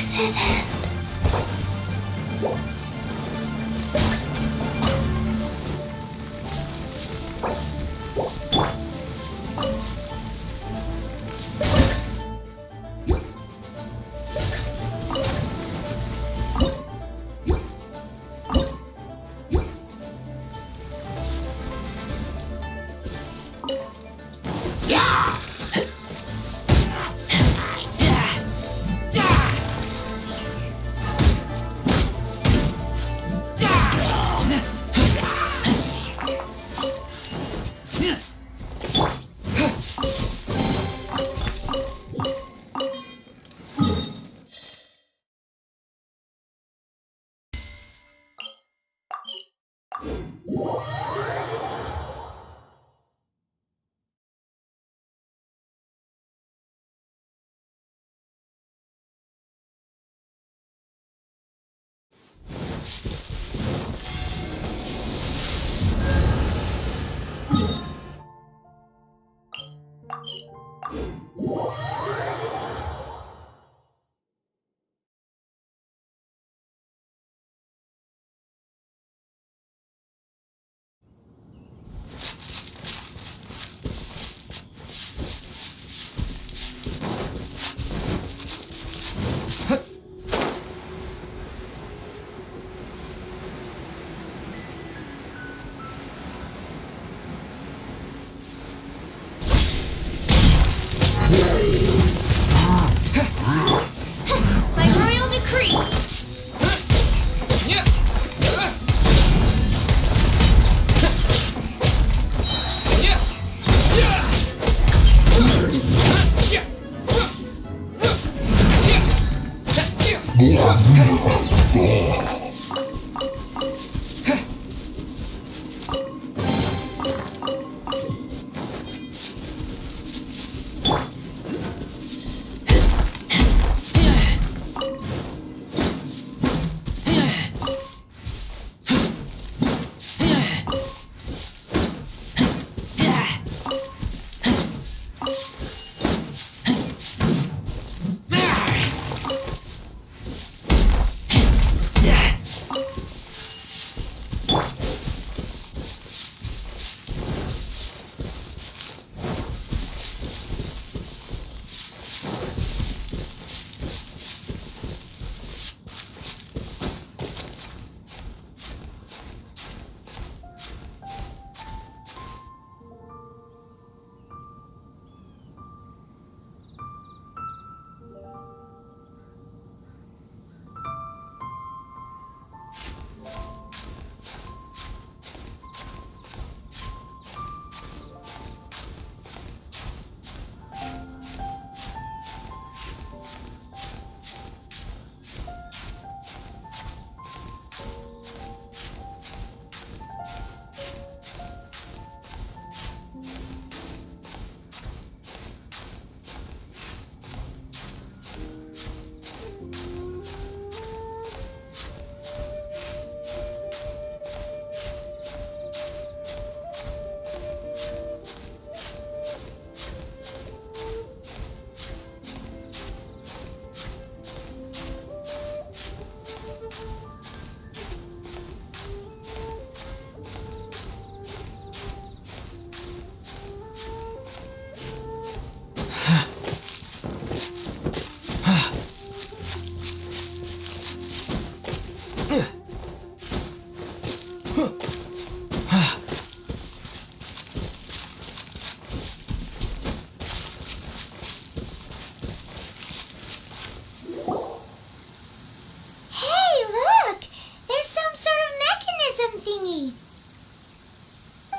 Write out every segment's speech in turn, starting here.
accident. By royal decree.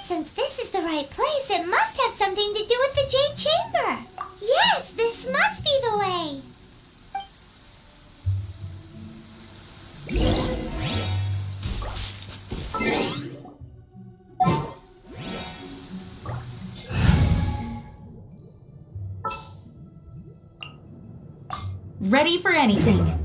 Since this is the right place, it must have something to do with the Jade Chamber. Yes, this must be the way. Ready for anything.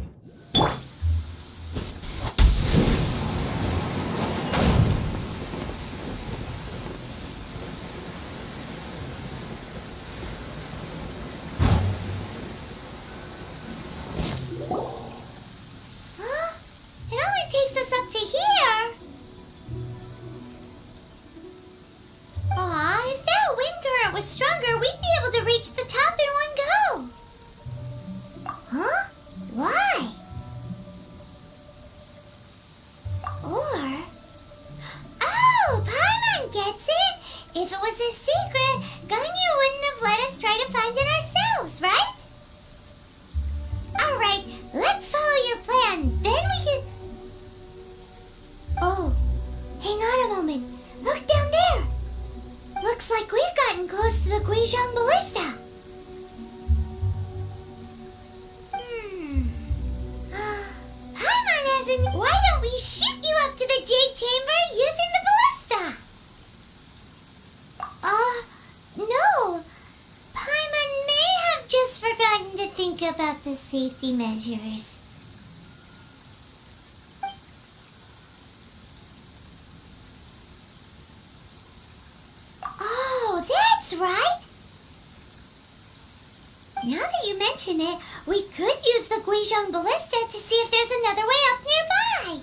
cousin, why don't we shoot you up to the jade chamber using the ballista? No. Paimon may have just forgotten to think about the safety measures. Oh, that's right. Now that you mention it, we could use the Guizhong ballista to see if there's another way up nearby.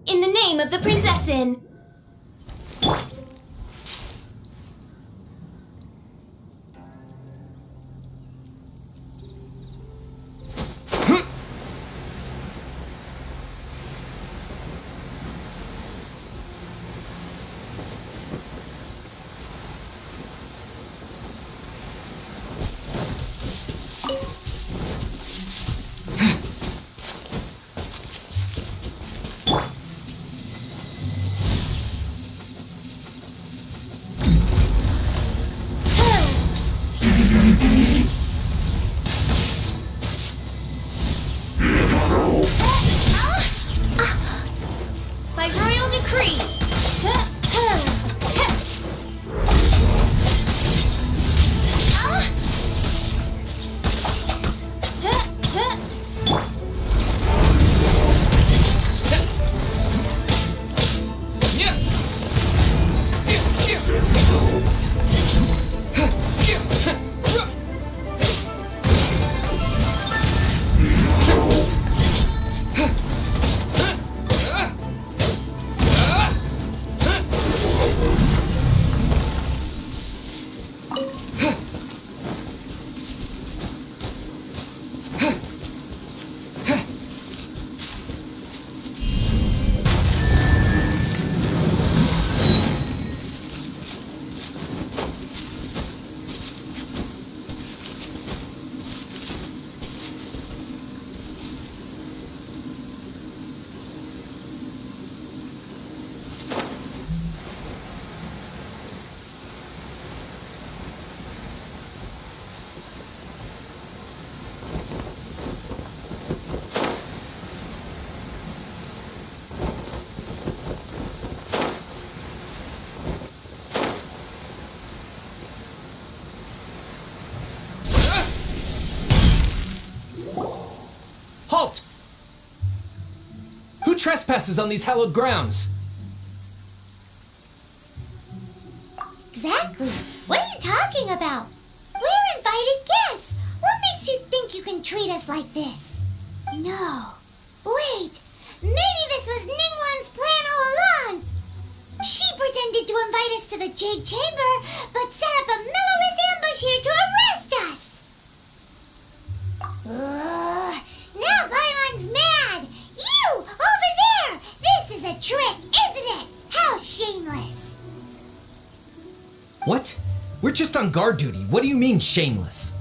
In the name of the Prinzessin! By royal decree! Halt! Who trespasses on these hallowed grounds? Exactly. What are you talking about? We're invited guests. What makes you think you can treat us like this? No. Wait. Maybe this was Ningguang's plan all along. She pretended to invite us to the Jade Chamber, but set up a Millowith ambush here to arrest us. Now Paimon's mad. You, over there. This is a trick, isn't it? How shameless. What? We're just on guard duty. What do you mean, shameless?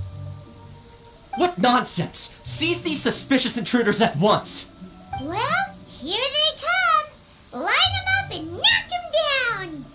What nonsense! Seize these suspicious intruders at once! Well, here they come. Line them up and knock them down.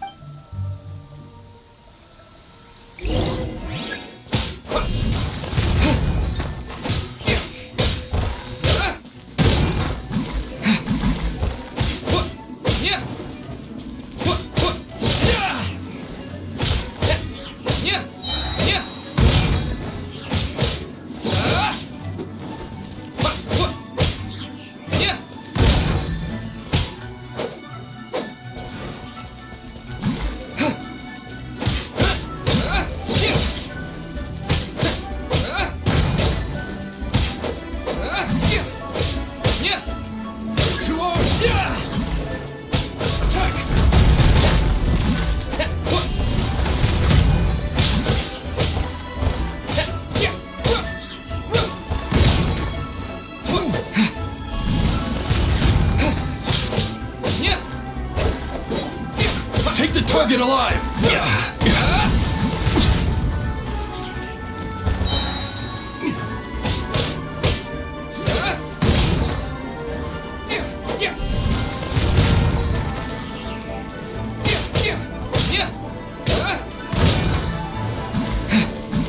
Take the target alive!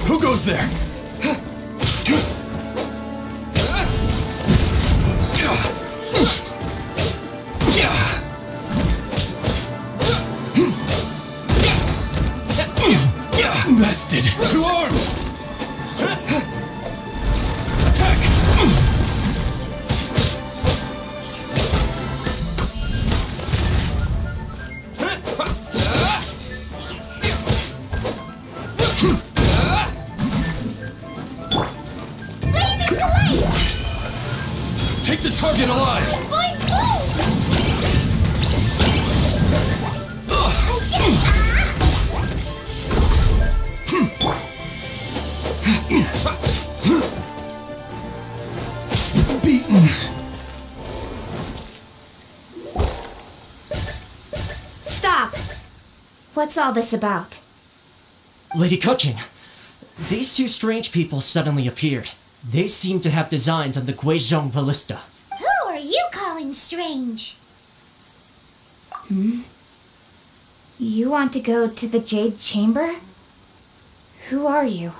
Who goes there? Bested! To arms! Attack! Take the target alive! Beaten. Stop! What's all this about? Lady Kuching, these two strange people suddenly appeared. They seem to have designs on the Guizhong Ballista. Who are you calling strange? You want to go to the Jade Chamber? Who are you?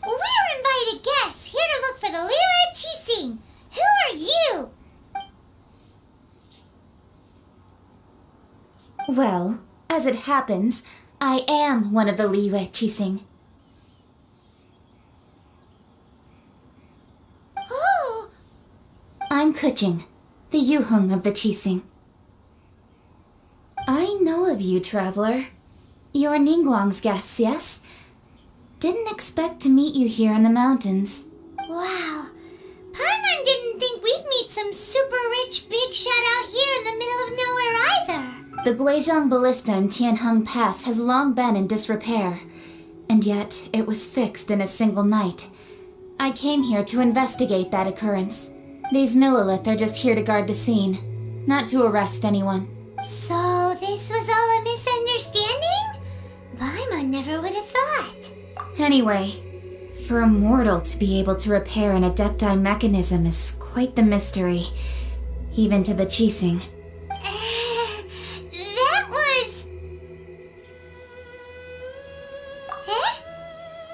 We're invited guests here to look for the Liyue Qixing. Who are you? Well, as it happens, I am one of the Liyue Qixing. Oh, I'm Kuching, the Yuheng of the Qixing. I know of you, traveler. You're Ningguang's guests, yes? Didn't expect to meet you here in the mountains. wow. Paimon didn't think we'd meet some super rich big shot out here in the middle of nowhere either. The Guizhong Ballista in Tianheng Pass has long been in disrepair, and yet it was fixed in a single night. I came here to investigate that occurrence. These Millilith are just here to guard the scene, not to arrest anyone. So this was all a misunderstanding? Paimon never would have thought. Anyway, for a mortal to be able to repair an Adepti mechanism is quite the mystery, even to the Qixing. That was... Eh?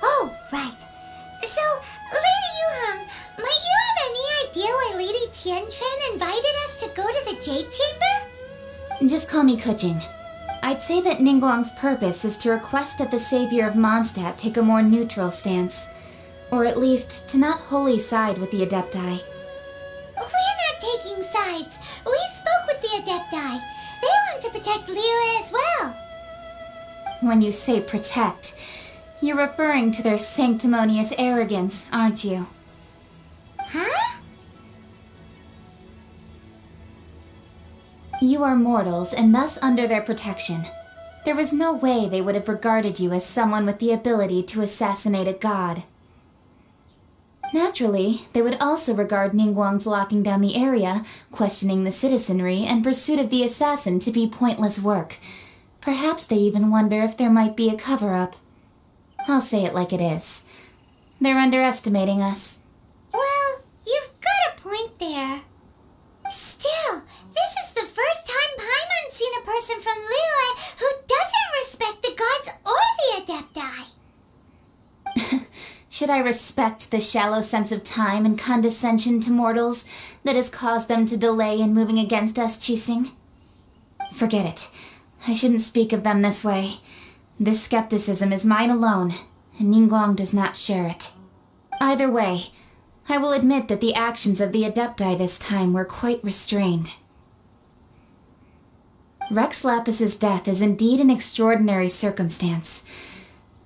Oh, right. So, Lady Yuheng, might you have any idea why Lady Tianquan invited us to go to the Jade Chamber? Just call me Kuching. I'd say that Ningguang's purpose is to request that the savior of Mondstadt take a more neutral stance, or at least to not wholly side with the Adepti. We're not taking sides. We spoke with the Adepti. They want to protect Liyue as well. When you say protect, you're referring to their sanctimonious arrogance, aren't you? Huh? You are mortals and thus under their protection. There was no way they would have regarded you as someone with the ability to assassinate a god. Naturally, they would also regard Ningguang's locking down the area, questioning the citizenry, and pursuit of the assassin to be pointless work. Perhaps they even wonder if there might be a cover-up. I'll say it like it is. They're underestimating us. Well, you've got a point there. Still, this is the first time Paimon's seen a person from Liyue who doesn't respect the gods or the Adepti. Should I respect the shallow sense of time and condescension to mortals that has caused them to delay in moving against us, Qixing? Forget it. I shouldn't speak of them this way. This skepticism is mine alone, and Ningguang does not share it. Either way, I will admit that the actions of the Adepti this time were quite restrained. Rex Lapis's death is indeed an extraordinary circumstance.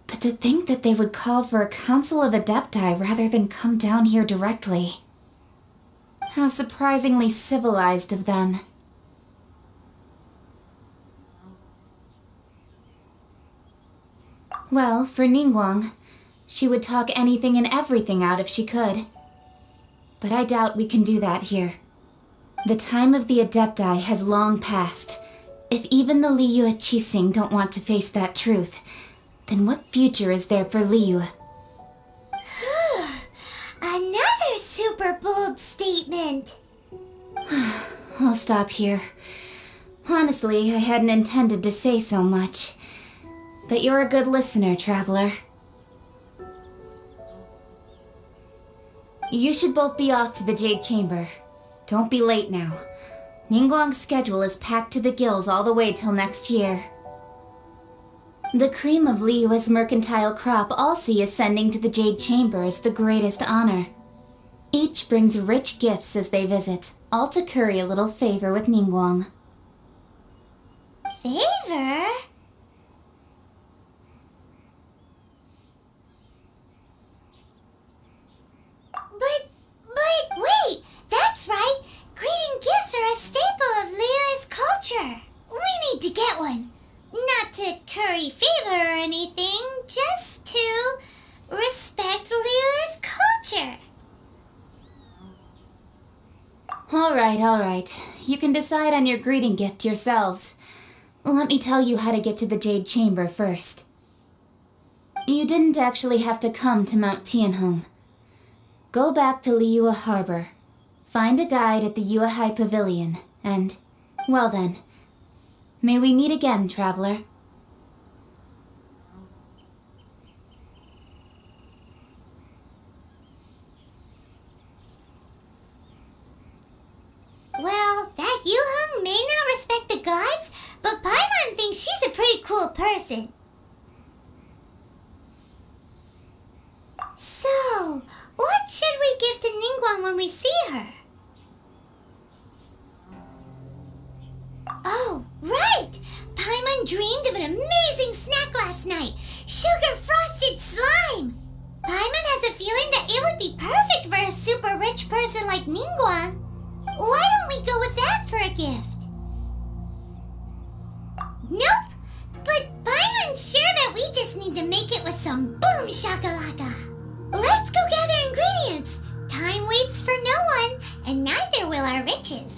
But to think that they would call for a council of Adepti rather than come down here directly. How surprisingly civilized of them. Well, for Ningguang, she would talk anything and everything out if she could. But I doubt we can do that here. The time of the Adepti has long passed. If even the Liyue Qixing don't want to face that truth, then what future is there for Liyue? Another super bold statement. I'll stop here. Honestly, I hadn't intended to say so much. But you're a good listener, Traveler. You should both be off to the Jade Chamber. Don't be late now. Ningguang's schedule is packed to the gills all the way till next year. The cream of Liyue's mercantile crop all see ascending to the Jade Chamber as the greatest honor. Each brings rich gifts as they visit, all to curry a little favor with Ningguang. Favor? But, wait! That's right! Greeting gifts are a staple of Liyue's culture. We need to get one. Not to curry favor or anything, just to respect Liyue's culture. All right. You can decide on your greeting gift yourselves. Let me tell you how to get to the Jade Chamber first. You didn't actually have to come to Mount Tianheng. Go back to Liyue Harbor. Find a guide at the Yuehai Pavilion, and, well then, may we meet again, Traveler. Well, that Yuheng may not respect the gods, but Paimon thinks she's a pretty cool person. So, what should we give to Ningguang when we see her? Oh, right! Paimon dreamed of an amazing snack last night. Sugar-frosted slime! Paimon has a feeling that it would be perfect for a super rich person like Ningguang. Why don't we go with that for a gift? Nope! But Paimon's sure that we just need to make it with some boom shakalaka. Let's go gather ingredients. Time waits for no one, and neither will our riches.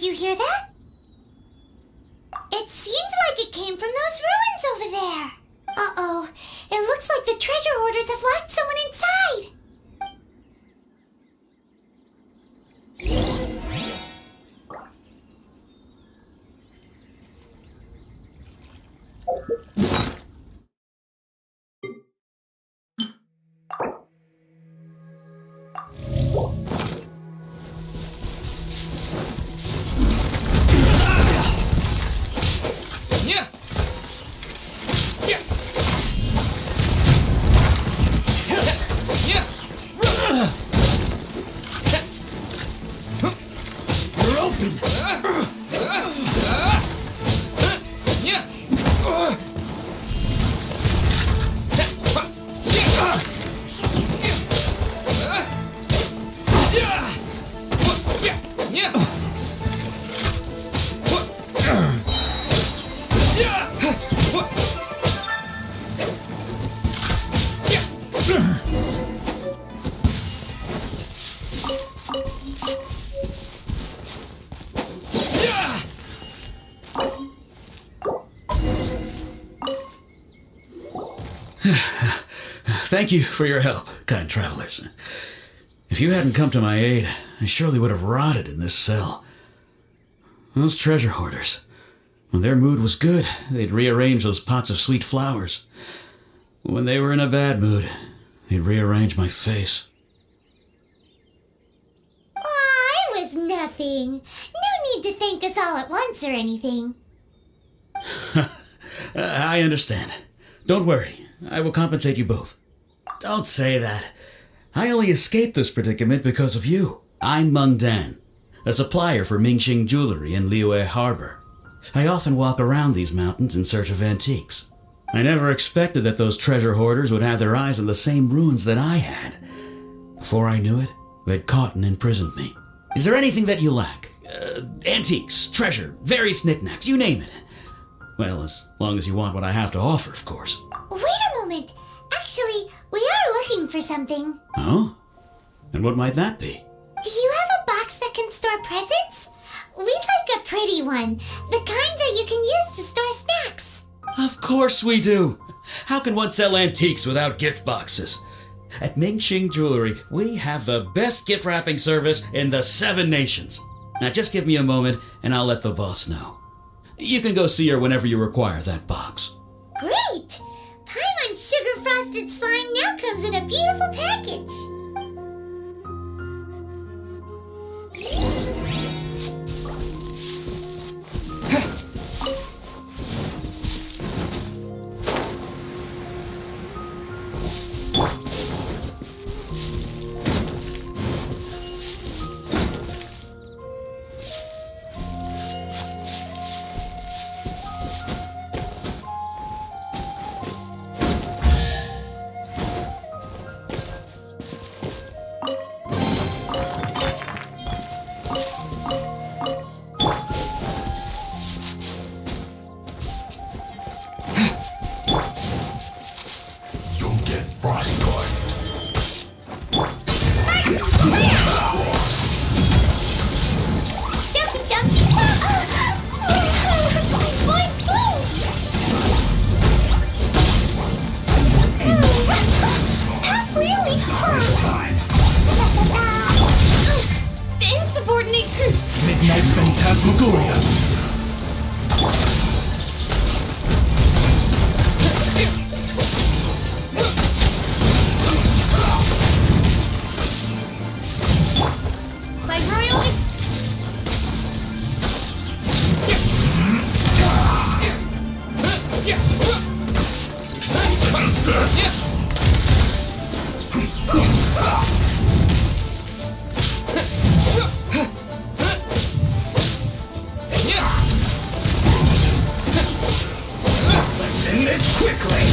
Did you hear that? It seemed like it came from those ruins over there. Uh-oh. It looks like the treasure hoarders have locked someone inside. Yeah. Yeah. Yeah. You're open! Yeah. Yeah. Thank you for your help, kind travelers. If you hadn't come to my aid, I surely would have rotted in this cell. Those treasure hoarders, when their mood was good, they'd rearrange those pots of sweet flowers. When they were in a bad mood, they'd rearrange my face. Aw, it was nothing. No need to thank us all at once or anything. I understand. Don't worry, I will compensate you both. Don't say that. I only escaped this predicament because of you. I'm Meng Dan, a supplier for Mingxing Jewelry in Liyue Harbor. I often walk around these mountains in search of antiques. I never expected that those treasure hoarders would have their eyes on the same ruins that I had. Before I knew it, they'd caught and imprisoned me. Is there anything that you lack? Antiques, treasure, various knickknacks, you name it. Well, as long as you want what I have to offer, of course. Wait a moment. Actually, we are looking for something. Oh? And what might that be? Do you have a box that can store presents? We'd like a pretty one. The kind that you can use to store snacks. Of course we do. How can one sell antiques without gift boxes? At Mingxing Jewelry, we have the best gift wrapping service in the 7 nations. Now just give me a moment and I'll let the boss know. You can go see her whenever you require that box. Great! Paimon Sugar Frosted Slime now comes in a beautiful package. Midnight Phantasmagoria. Like Royale Let's end this quickly.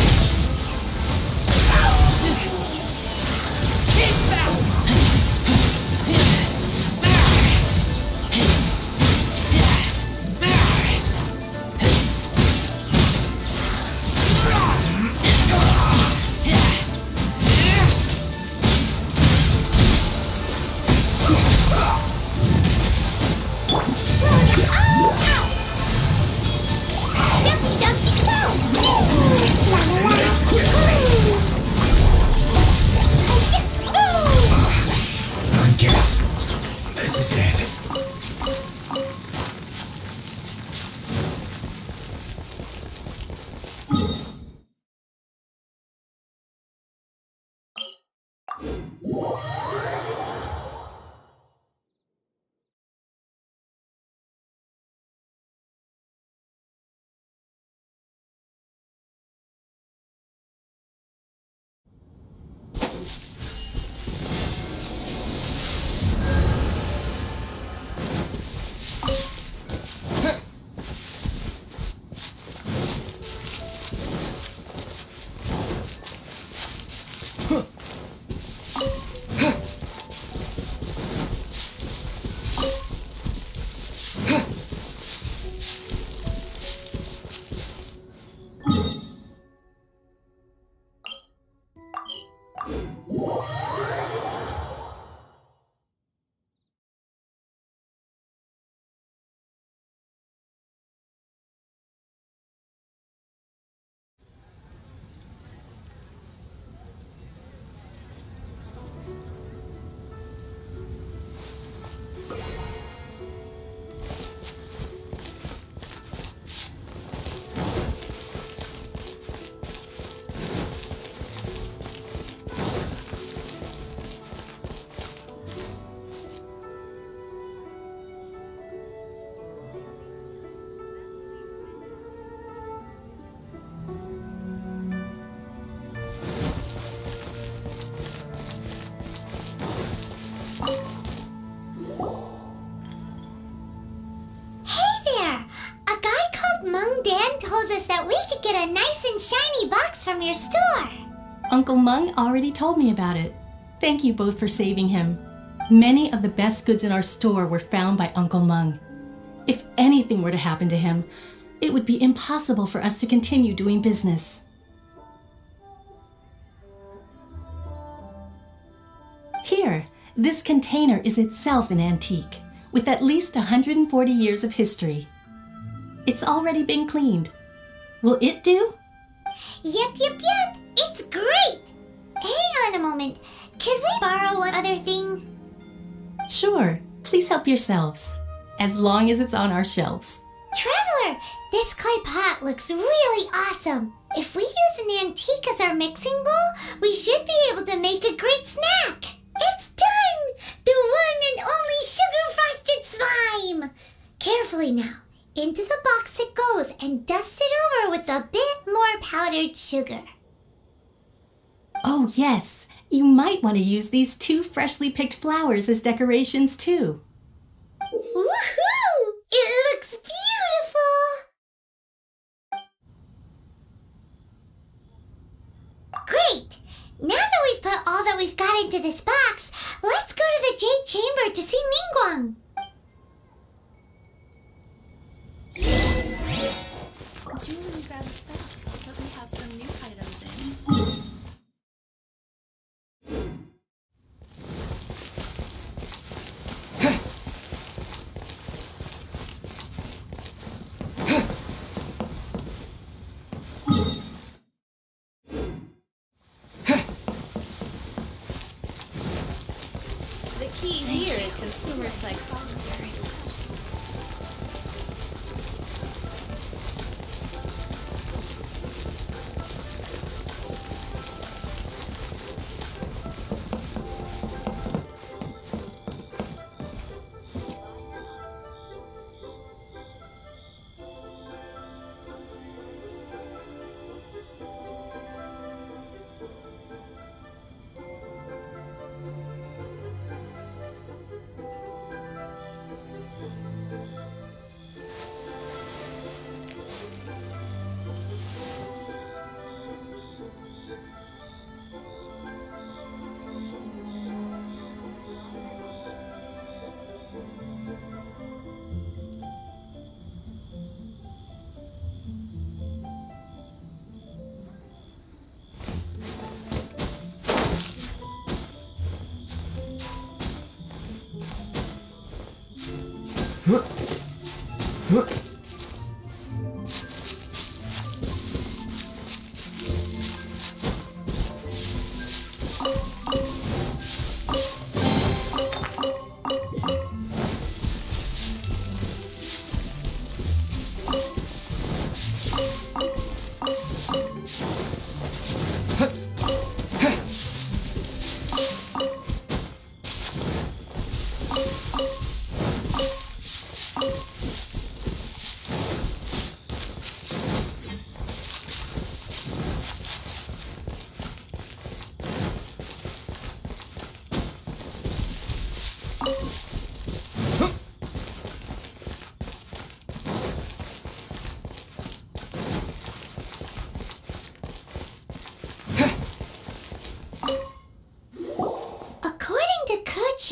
get a nice and shiny box from your store. Uncle Mung already told me about it. Thank you both for saving him. Many of the best goods in our store were found by Uncle Mung. If anything were to happen to him, it would be impossible for us to continue doing business. Here, this container is itself an antique, with at least 140 years of history. It's already been cleaned. Will it do? Yep. It's great. Hang on a moment. Could we borrow one other thing? Sure, please help yourselves, as long as it's on our shelves. Traveler, this clay pot looks really awesome. If we use an antique as our mixing bowl, we should be able to make a great snack. It's done! The one and only sugar-frosted slime! Carefully now. Into the box it goes and dust it over with a bit more powdered sugar. Oh yes, you might want to use these 2 freshly picked flowers as decorations too. Woohoo! It looks beautiful! Great! Now that we've put all that we've got into this box, let's go to the Jade Chamber to see Ningguang. Jewelry's out of stock, but we have some new items in. The key here is consumer psychology.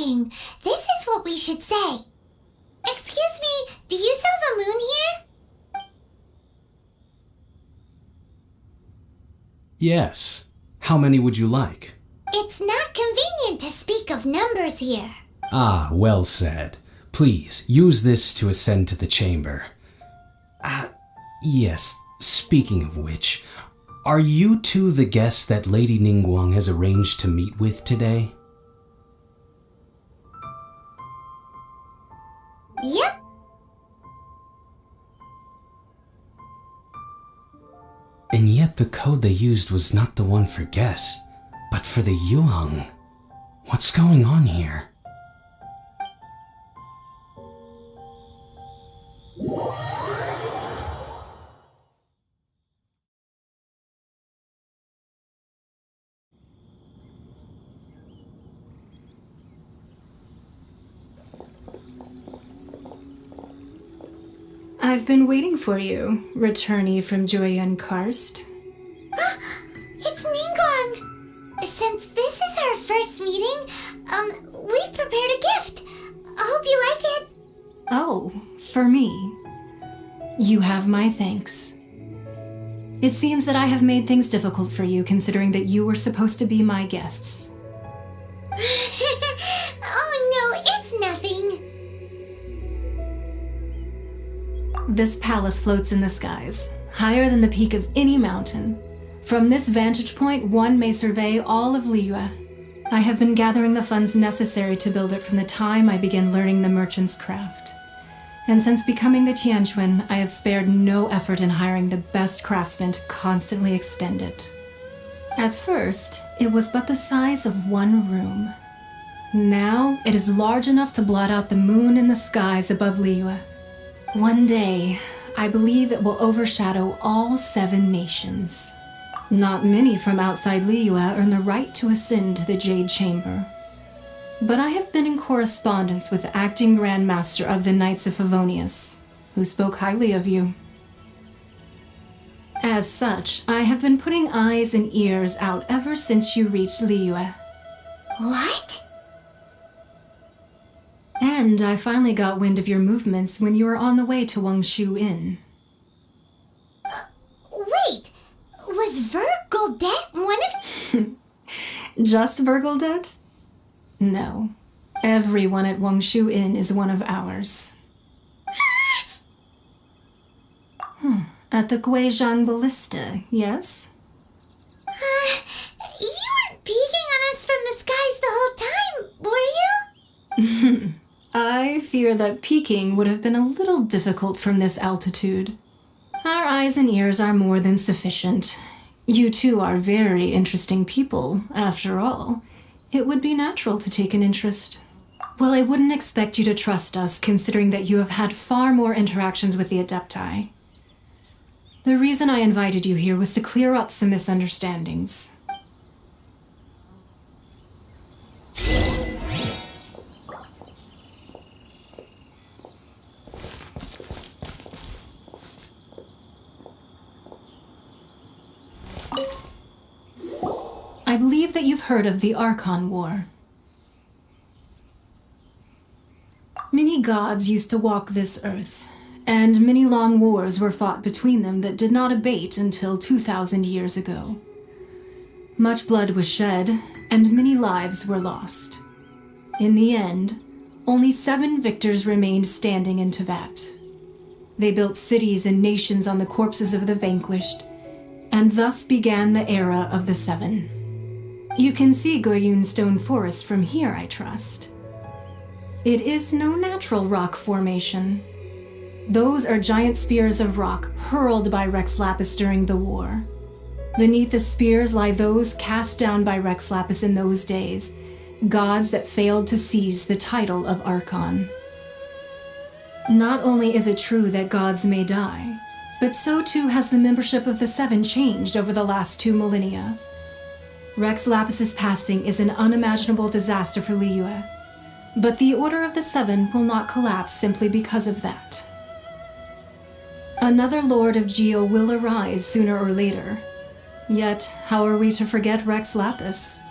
approaching, this is what we should say. Excuse me, do you sell the moon here? Yes. How many would you like? It's not convenient to speak of numbers here. Ah, well said. Please, use this to ascend to the chamber. Yes, speaking of which, are you two the guests that Lady Ningguang has arranged to meet with today? Yep. And yet the code they used was not the one for guests, but for the Yuheng. What's going on here? I've been waiting for you, returnee from Joyun Karst. It's Ningguang. Since this is our first meeting, we've prepared a gift. I hope you like it. Oh, for me. You have my thanks. It seems that I have made things difficult for you, considering that you were supposed to be my guests. Oh no, it's nothing. This palace floats in the skies, higher than the peak of any mountain. From this vantage point, one may survey all of Liyue. I have been gathering the funds necessary to build it from the time I began learning the merchant's craft. And since becoming the Tianquan, I have spared no effort in hiring the best craftsmen to constantly extend it. At first, it was but the size of one room. Now, it is large enough to blot out the moon in the skies above Liyue. One day, I believe it will overshadow all 7 nations. Not many from outside Liyue earn the right to ascend to the Jade Chamber. But I have been in correspondence with the acting Grand Master of the Knights of Favonius, who spoke highly of you. As such, I have been putting eyes and ears out ever since you reached Liyue. What? And I finally got wind of your movements when you were on the way to Wangshu Inn. Wait, was Vergoldet one of... Just Vergoldet? No. Everyone at Wangshu Inn is one of ours. At the Guizhang Ballista, yes? You weren't peeking on us from the skies the whole time, were you? I fear that peeking would have been a little difficult from this altitude. Our eyes and ears are more than sufficient. You two are very interesting people, after all. It would be natural to take an interest. Well, I wouldn't expect you to trust us, considering that you have had far more interactions with the Adepti. The reason I invited you here was to clear up some misunderstandings. I believe that you've heard of the Archon War. Many gods used to walk this earth, and many long wars were fought between them that did not abate until 2,000 years ago. Much blood was shed, and many lives were lost. In the end, only 7 victors remained standing in Teyvat. They built cities and nations on the corpses of the vanquished, and thus began the era of the 7. You can see Goyun Stone Forest from here, I trust. It is no natural rock formation. Those are giant spears of rock hurled by Rex Lapis during the war. Beneath the spears lie those cast down by Rex Lapis in those days, gods that failed to seize the title of Archon. Not only is it true that gods may die, but so too has the membership of the 7 changed over the last 2 millennia. Rex Lapis's passing is an unimaginable disaster for Liyue, but the Order of the 7 will not collapse simply because of that. Another Lord of Geo will arise sooner or later. Yet, how are we to forget Rex Lapis?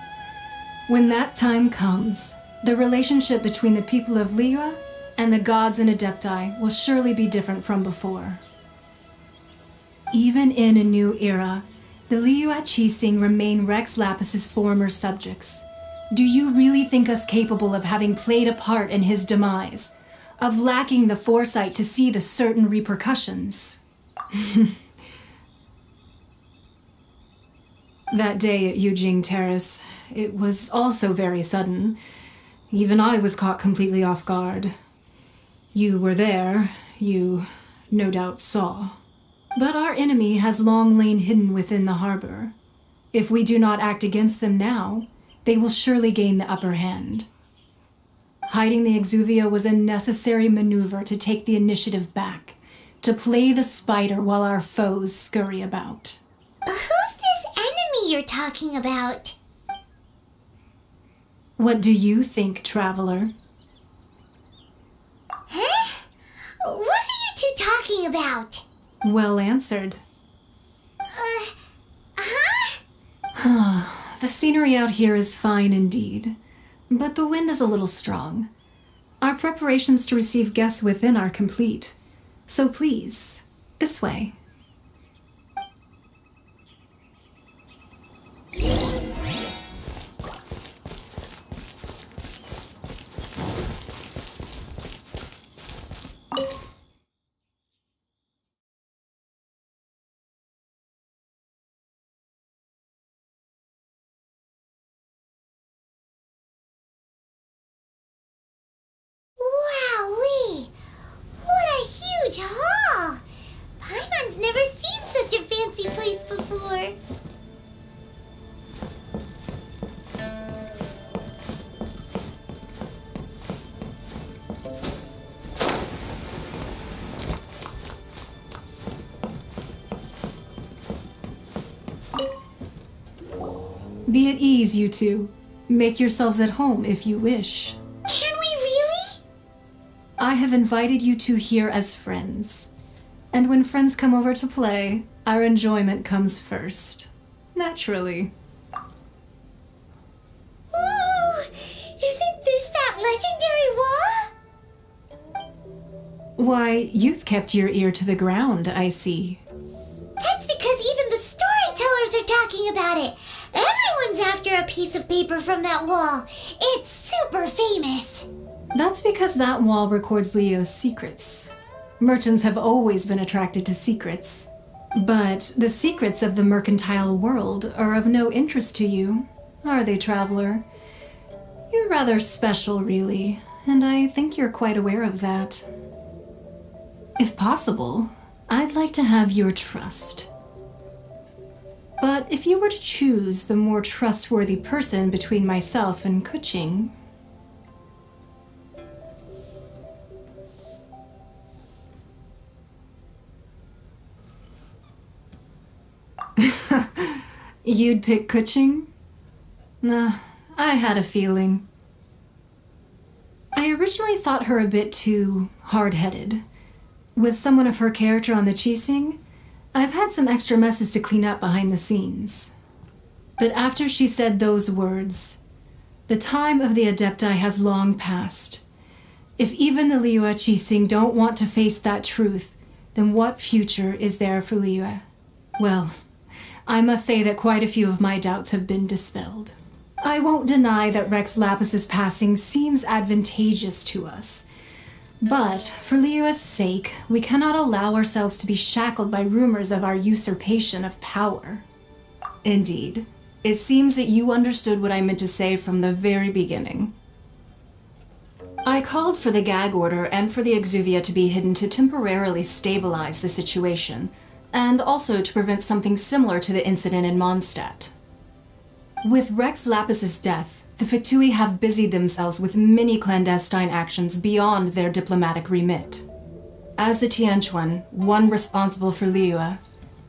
When that time comes, The relationship between the people of Liyue and the gods and Adepti will surely be different from before. Even in a new era, the Liyue Qixing remain Rex Lapis's former subjects. Do you really think us capable of having played a part in his demise? Of lacking the foresight to see the certain repercussions? That day at Yujing Terrace, it was also very sudden. Even I was caught completely off guard. You were there, you no doubt saw. But our enemy has long lain hidden within the harbor. If we do not act against them now, they will surely gain the upper hand. Hiding the Exuvia was a necessary maneuver to take the initiative back, to play the spider while our foes scurry about. Who's this enemy you're talking about? What do you think, traveler? Huh? What are you two talking about? Well answered. The scenery out here is fine indeed, but the wind is a little strong. Our preparations to receive guests within are complete, so please, this way. Wowee! What a huge hall! Paimon's never seen such a fancy place before. Be at ease, you two. Make yourselves at home if you wish. Can we really? I have invited you two here as friends. And when friends come over to play, our enjoyment comes first. Naturally. Ooh! Isn't this that legendary wall? Why, you've kept your ear to the ground, I see. That's because even the storytellers are talking about it. Everyone's after a piece of paper from that wall. It's super famous. That's because that wall records Leo's secrets. Merchants have always been attracted to secrets. But the secrets of the mercantile world are of no interest to you, are they, traveler? You're rather special, really, and I think you're quite aware of that. If possible, I'd like to have your trust. But if you were to choose the more trustworthy person between myself and Kuching... You'd pick Kuching? Nah, I had a feeling. I originally thought her a bit too hard-headed. With someone of her character on the Qixing, I've had some extra messes to clean up behind the scenes. But after she said those words, the time of the Adepti has long passed. If even the Liyue Qixing don't want to face that truth, then what future is there for Liyue? Well, I must say that quite a few of my doubts have been dispelled. I won't deny that Rex Lapis's passing seems advantageous to us. But for Liyue's sake, we cannot allow ourselves to be shackled by rumors of our usurpation of power. Indeed, it seems that you understood what I meant to say from the very beginning. I called for the gag order and for the Exuvia to be hidden to temporarily stabilize the situation, and also to prevent something similar to the incident in Mondstadt. With Rex Lapis's death, the Fatui have busied themselves with many clandestine actions beyond their diplomatic remit. As the Tianquan, one responsible for Liyue,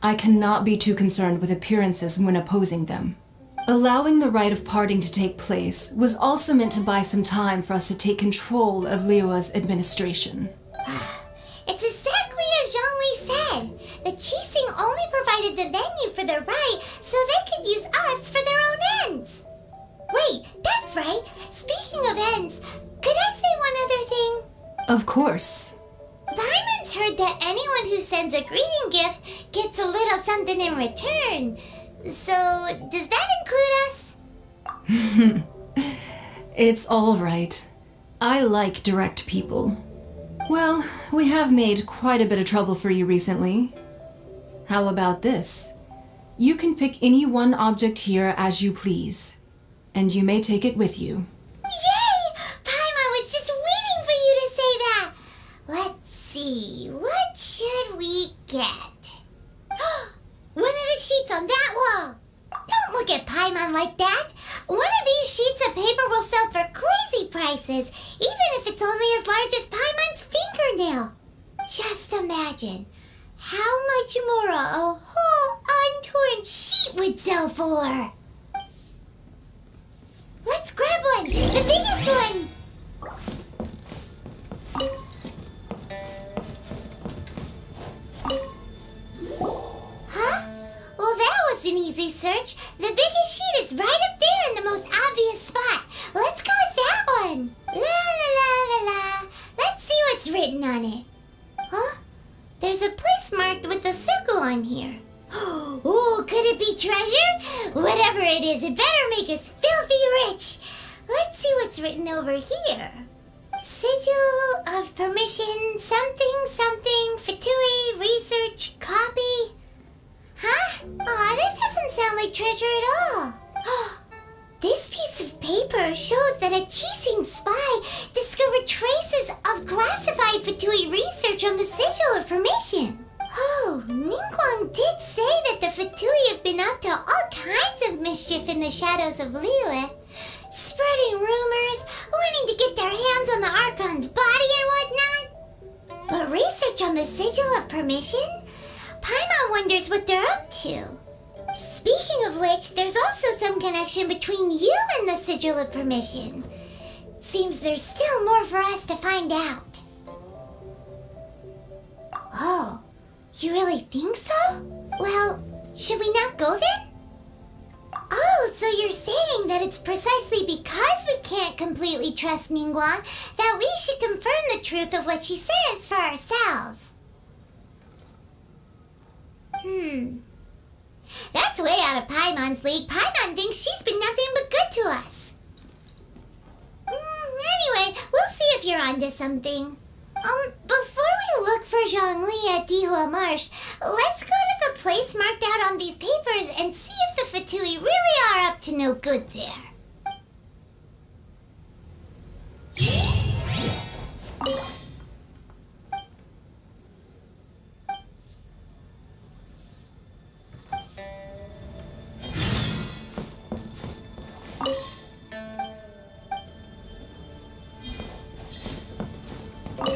I cannot be too concerned with appearances when opposing them. Allowing the rite of parting to take place was also meant to buy some time for us to take control of Liyue's administration. It's exactly as Zhongli said. The Qixing only provided the venue for the rite so they could use us for their own ends. Wait, that's right. Speaking of ends, course. Paimon's heard that anyone who sends a greeting gift gets a little something in return. So, does that include us? It's all right. I like direct people. Well, we have made quite a bit of trouble for you recently. How about this? You can pick any one object here as you please, and you may take it with you. Yay! Paimon was just waiting for you to say that! Let's see, what should we get? One of the sheets on that wall! Don't look at Paimon like that! One of these sheets of paper will sell for crazy prices, even if it's only as large as Paimon's fingernail. Just imagine how much more a whole untorn sheet would sell for. Let's grab one! The biggest one! Huh? Well, that was an easy search. The biggest sheet is right up there in the most obvious spot. Let's go with that one. La la la la la. Let's see what's written on it. Huh? There's a place marked with a circle on here. Oh, could it be treasure? Whatever it is, it better make us filthy rich. Let's see what's written over here. Sigil of permission, something, something, Fatui, research, copy. Huh? Aw, that doesn't sound like treasure at all. This piece of paper shows that a Chising spy discovered traces of classified Fatui research on the Sigil of permission. Oh, Ningguang did say that the Fatui have been up to all kinds of mischief in the shadows of Liyue, spreading rumors, wanting to get their hands on the Archon's body and whatnot. But research on the Sigil of permission? Paimon wonders what they're up to. Speaking of which, there's also some connection between you and the Sigil of permission. Seems there's still more for us to find out. Oh, you really think so? Well, should we not go then? Oh, so you're saying that it's precisely because we can't completely trust Ningguang that we should confirm the truth of what she says for ourselves. That's way out of Paimon's league. Paimon thinks she's been nothing but good to us. Anyway, we'll see if you're onto something. Before we look for Zhongli at Dihua Marsh, let's go to the place marked out on these papers and see if the Fatui really are up to no good there.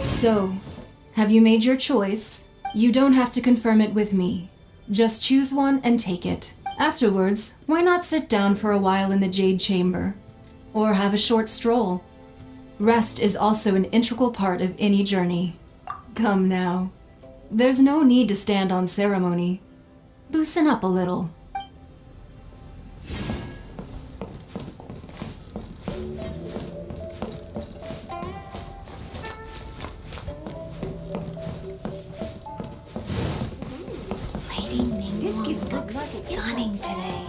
So, have you made your choice? You don't have to confirm it with me. Just choose one and take it. Afterwards, why not sit down for a while in the Jade Chamber? Or have a short stroll? Rest is also an integral part of any journey. Come now. There's no need to stand on ceremony. Loosen up a little. This gives looks stunning today.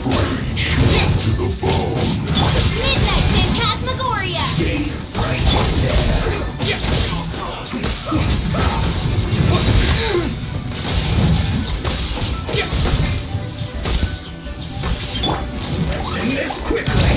To the bone. Midnight Phantasmagoria! Stay right there. Let's end this quickly.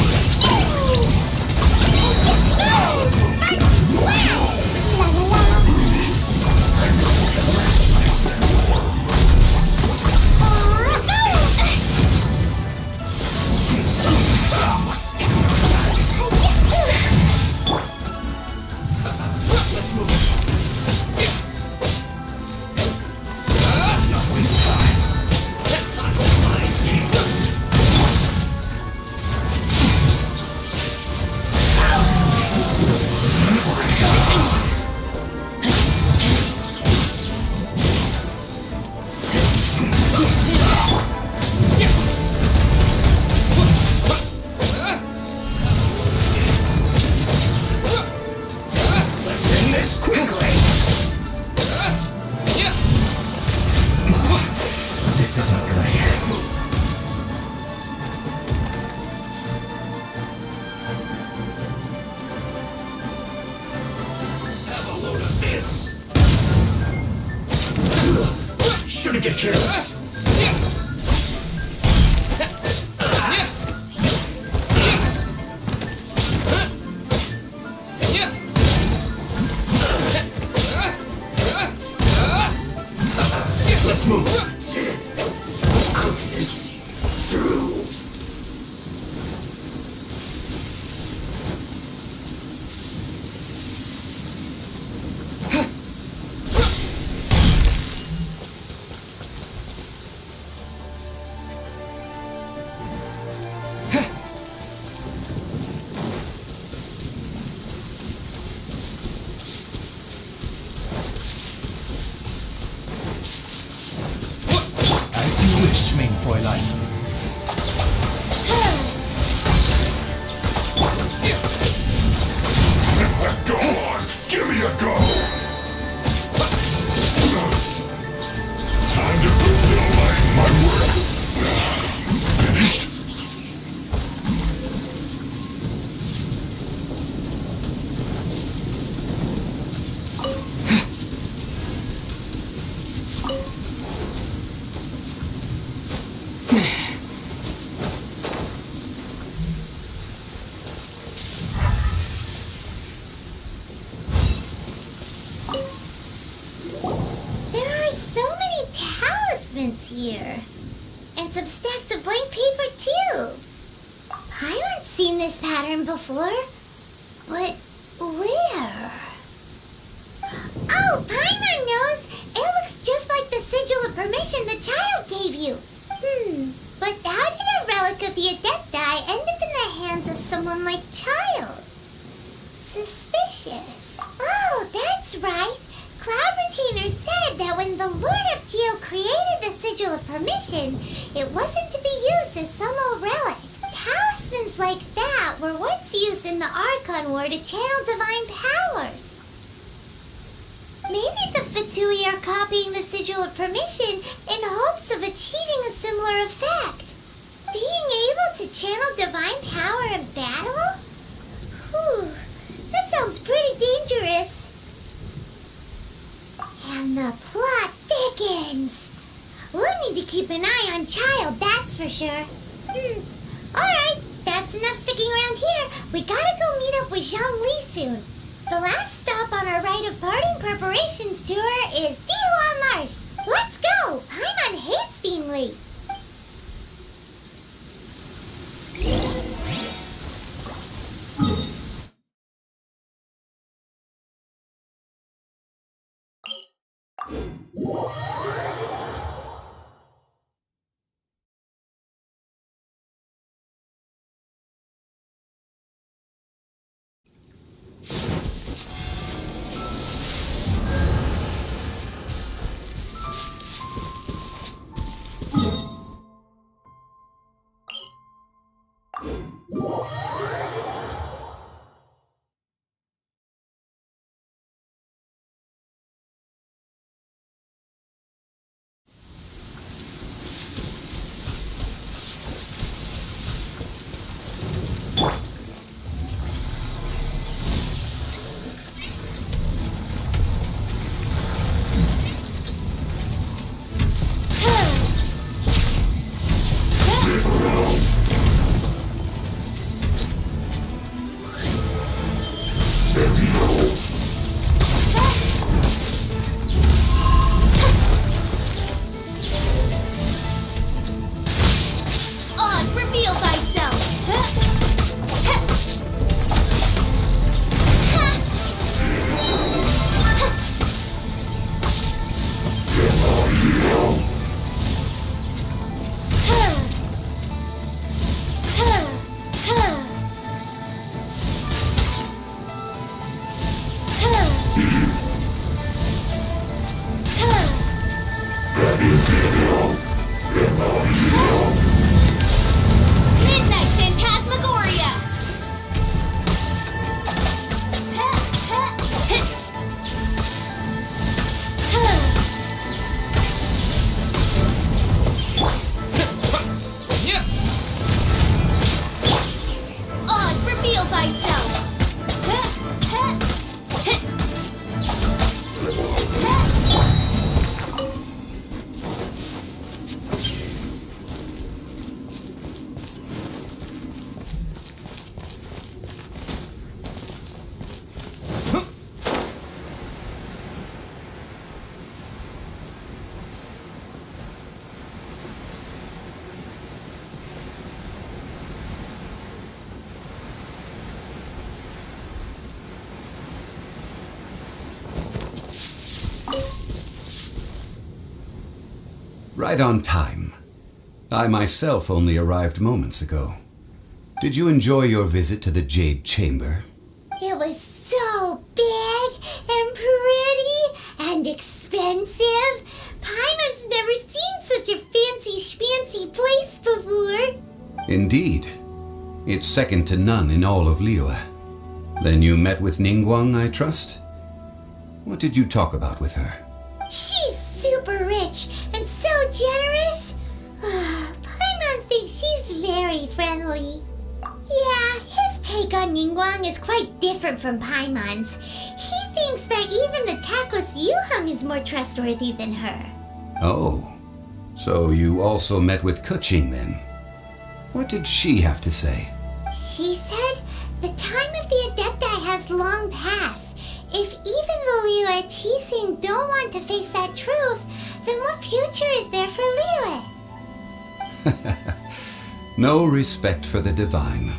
This isn't good. Have a load of this. Shouldn't get careless. Let's move. Sit it. Cook this through. As you wish, mein Fräulein. Go on, give me a go. Time to fulfill my work. Finished? There are so many talismans here. And some stacks of blank paper, too. Paimon's seen this pattern before. But where? Oh, Paimon knows! It looks just like the sigil of permission the child gave you. But how did a relic of your death die end up in the hands of someone like Child? Suspicious. Oh, that's right. Cloud Retainer said that when the Lord of Geo created the Sigil of Permission, it wasn't to be used as some old relic. Talismans like that were once used in the Archon War to channel divine powers. Maybe the Fatui are copying the Sigil of Permission in hopes of achieving a similar effect. Being able to channel divine power in battle? Whew, that sounds pretty dangerous. And the plot thickens. We'll need to keep an eye on Child, that's for sure. Alright, that's enough sticking around here. We gotta go meet up with Zhongli soon. The last stop on our rite of parting preparations tour is Dihua Marsh. Let's go! Paimon hates being late. Right on time. I myself only arrived moments ago. Did you enjoy your visit to the Jade Chamber? It was so big and pretty and expensive. Paimon's never seen such a fancy schmancy place before. Indeed. It's second to none in all of Liyue. Then you met with Ningguang, I trust? What did you talk about with her? She's super rich and so generous. Paimon thinks she's very friendly. Yeah, his take on Ningguang is quite different from Paimon's. He thinks that even the tactless Yuheng is more trustworthy than her. Oh, so you also met with Keqing then? What did she have to say? She said the time of the Adepti has long passed. If even the Liyue Qixing don't want to face that truth, then what future is there for Liyue? No respect for the divine.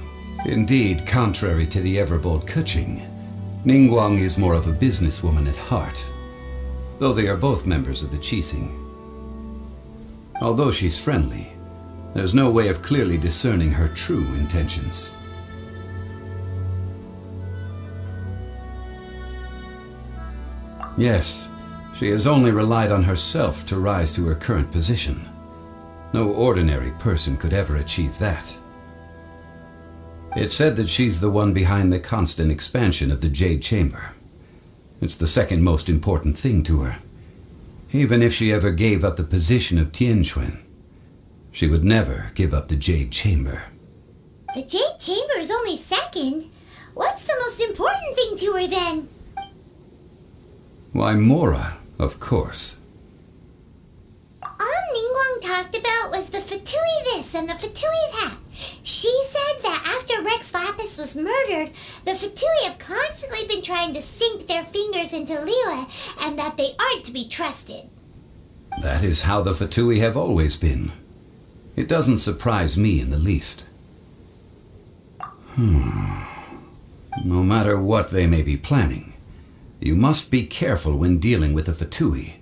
Indeed, contrary to the ever-bold Keqing, Ningguang is more of a businesswoman at heart, though they are both members of the Qixing. Although she's friendly, there's no way of clearly discerning her true intentions. Yes, she has only relied on herself to rise to her current position. No ordinary person could ever achieve that. It's said that she's the one behind the constant expansion of the Jade Chamber. It's the second most important thing to her. Even if she ever gave up the position of Tianquan, she would never give up the Jade Chamber. The Jade Chamber is only second. What's the most important thing to her then? Why, Mora, of course. All Ningguang talked about was the Fatui this and the Fatui that. She said that after Rex Lapis was murdered, the Fatui have constantly been trying to sink their fingers into Liyue and that they aren't to be trusted. That is how the Fatui have always been. It doesn't surprise me in the least. No matter what they may be planning, you must be careful when dealing with the Fatui.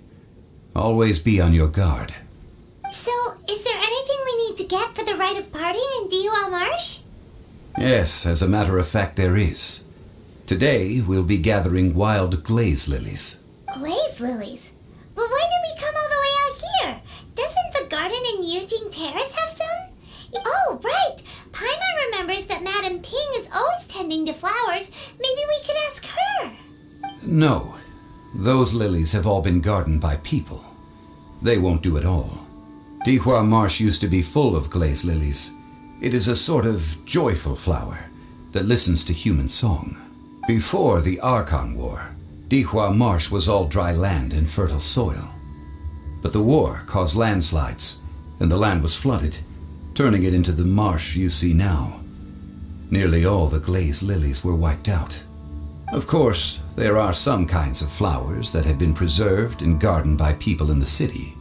Always be on your guard. So, is there anything we need to get for the rite of parting in Dihua Marsh? Yes, as a matter of fact, there is. Today, we'll be gathering wild glaze lilies. Glaze lilies? But why did we come all the way out here? Doesn't the garden in Yujing Terrace have some? Oh, right! Paimon remembers that Madame Ping is always tending to flowers. Maybe we could ask her. No. Those lilies have all been gardened by people. They won't do it all. Dihua Marsh used to be full of glaze lilies. It is a sort of joyful flower that listens to human song. Before the Archon War, Dihua Marsh was all dry land and fertile soil. But the war caused landslides, and the land was flooded, turning it into the marsh you see now. Nearly all the glaze lilies were wiped out. Of course, there are some kinds of flowers that have been preserved and gardened by people in the city.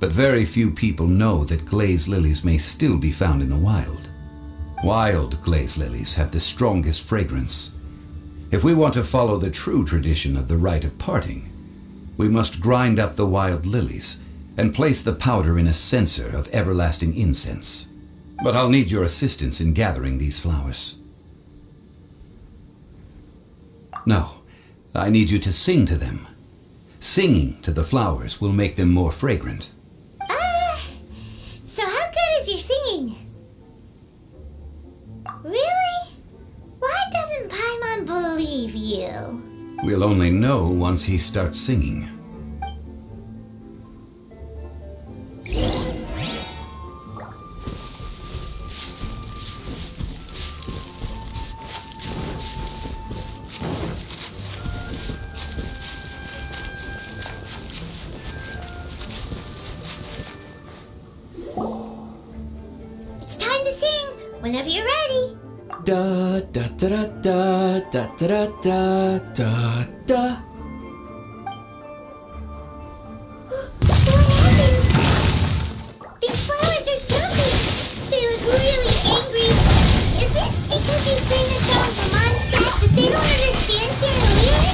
But very few people know that glaze lilies may still be found in the wild. Wild glaze lilies have the strongest fragrance. If we want to follow the true tradition of the rite of parting, we must grind up the wild lilies and place the powder in a censer of everlasting incense. But I'll need your assistance in gathering these flowers. No, I need you to sing to them. Singing to the flowers will make them more fragrant. So how good is your singing? Really? Why doesn't Paimon believe you? We'll only know once he starts singing. It's time to sing whenever you're ready. Da da da da da da da da da da. What happened? These flowers are jumping. They look really angry. Is it because you sing a song for Mondstadt that they don't understand here in Liyue?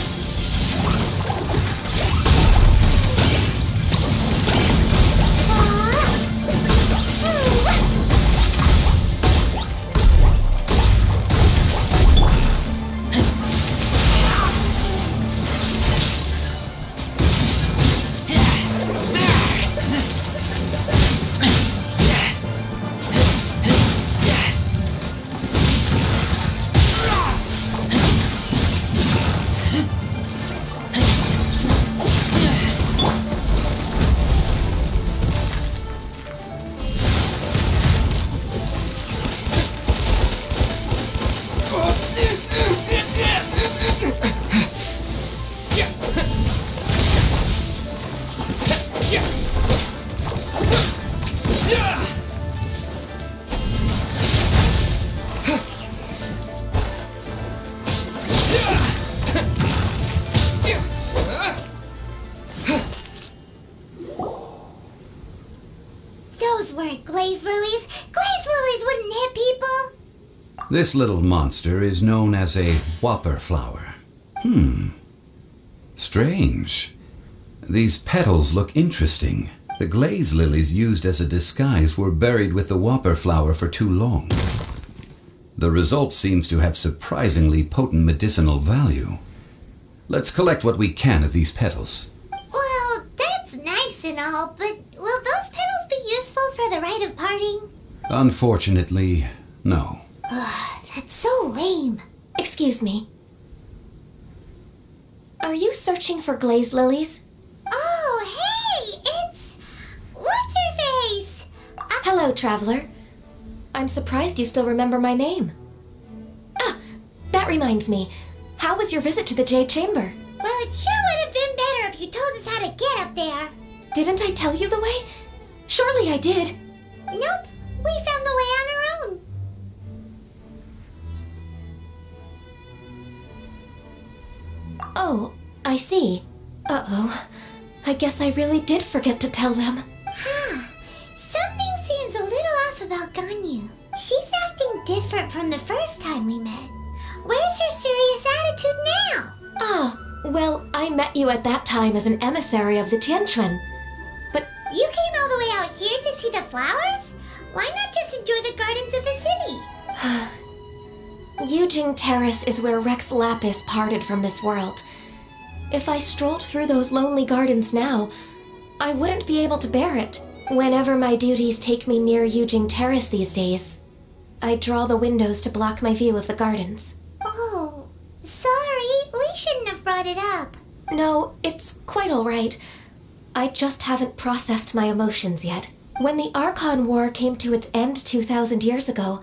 This little monster is known as a whopper flower. Strange. These petals look interesting. The glaze lilies used as a disguise were buried with the whopper flower for too long. The result seems to have surprisingly potent medicinal value. Let's collect what we can of these petals. Well, that's nice and all, but will those petals be useful for the rite of parting? Unfortunately, no. That's so lame. Excuse me. Are you searching for glaze lilies? Oh, hey, it's... What's-her-face? Hello, traveler. I'm surprised you still remember my name. Ah, that reminds me. How was your visit to the Jade Chamber? Well, it sure would have been better if you told us how to get up there. Didn't I tell you the way? Surely I did. Nope, we found the way on our own. Oh, I see. Uh-oh. I guess I really did forget to tell them. Something seems a little off about Ganyu. She's acting different from the first time we met. Where's her serious attitude now? Oh, well, I met you at that time as an emissary of the Tianquan. But you came all the way out here to see the flowers? Why not just enjoy the gardens of the city? Yujing Terrace is where Rex Lapis parted from this world. If I strolled through those lonely gardens now, I wouldn't be able to bear it. Whenever my duties take me near Yujing Terrace these days, I draw the windows to block my view of the gardens. Oh, sorry, we shouldn't have brought it up. No, it's quite all right. I just haven't processed my emotions yet. When the Archon War came to its end 2,000 years ago,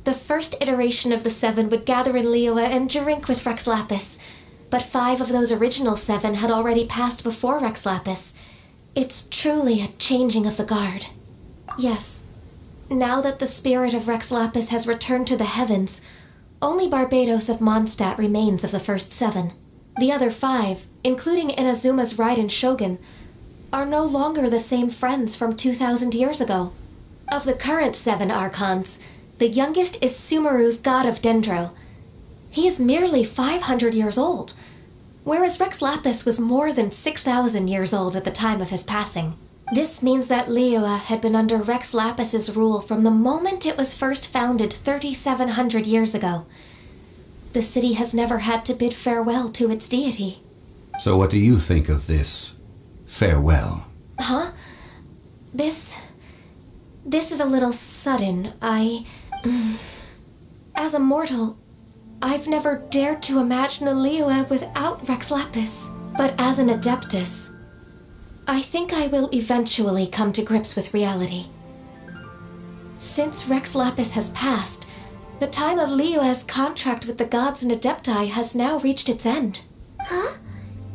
the first iteration of the Seven would gather in Liyue and drink with Rex Lapis. But 5 of those original 7 had already passed before Rex Lapis. It's truly a changing of the guard. Yes, now that the spirit of Rex Lapis has returned to the heavens, only Barbados of Mondstadt remains of the first 7. The other 5, including Inazuma's Raiden Shogun, are no longer the same friends from 2,000 years ago. Of the current 7 Archons, the youngest is Sumeru's god of Dendro. He is merely 500 years old, whereas Rex Lapis was more than 6,000 years old at the time of his passing. This means that Liyue had been under Rex Lapis's rule from the moment it was first founded 3,700 years ago. The city has never had to bid farewell to its deity. So what do you think of this farewell? Huh? This is a little sudden. As a mortal, I've never dared to imagine a Liyue without Rex Lapis. But as an Adeptus, I think I will eventually come to grips with reality. Since Rex Lapis has passed, the time of Liyue's contract with the gods and Adepti has now reached its end. Huh?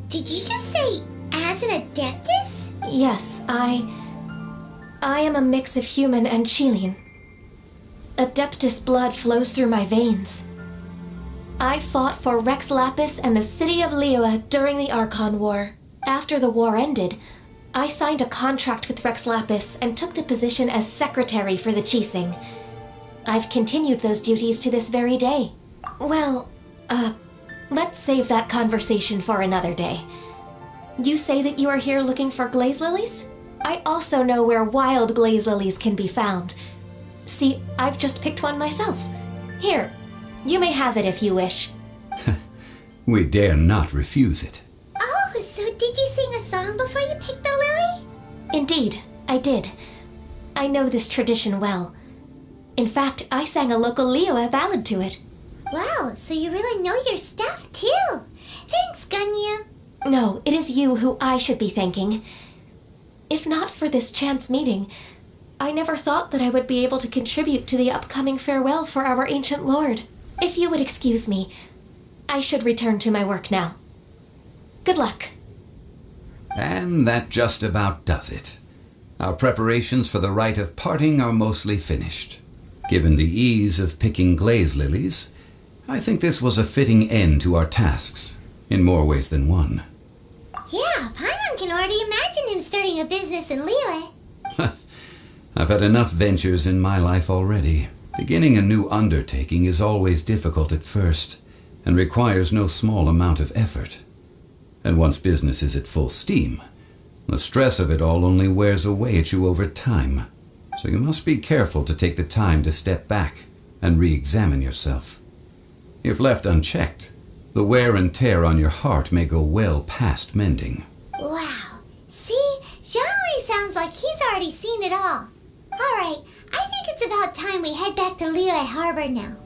Did you just say, as an Adeptus? Yes, I am a mix of human and Chilean. Adeptus blood flows through my veins. I fought for Rex Lapis and the city of Liyue during the Archon War. After the war ended, I signed a contract with Rex Lapis and took the position as secretary for the Qixing. I've continued those duties to this very day. Well, let's save that conversation for another day. You say that you are here looking for glaze lilies? I also know where wild glaze lilies can be found. See, I've just picked one myself. Here, you may have it if you wish. We dare not refuse it. Oh, so did you sing a song before you picked the lily? Indeed, I did. I know this tradition well. In fact, I sang a local Liyue ballad to it. Wow, so you really know your stuff too. Thanks, Ganyu. No, it is you who I should be thanking. If not for this chance meeting, I never thought that I would be able to contribute to the upcoming farewell for our ancient lord. If you would excuse me, I should return to my work now. Good luck. And that just about does it. Our preparations for the rite of parting are mostly finished. Given the ease of picking glaze lilies, I think this was a fitting end to our tasks, in more ways than one. Yeah, Paimon can already imagine him starting a business in Liyue. I've had enough ventures in my life already. Beginning a new undertaking is always difficult at first, and requires no small amount of effort. And once business is at full steam, the stress of it all only wears away at you over time. So you must be careful to take the time to step back and re-examine yourself. If left unchecked, the wear and tear on your heart may go well past mending. Wow. See? Zhongli sounds like he's already seen it all. Alright, I think it's about time we head back to Liyue Harbor now.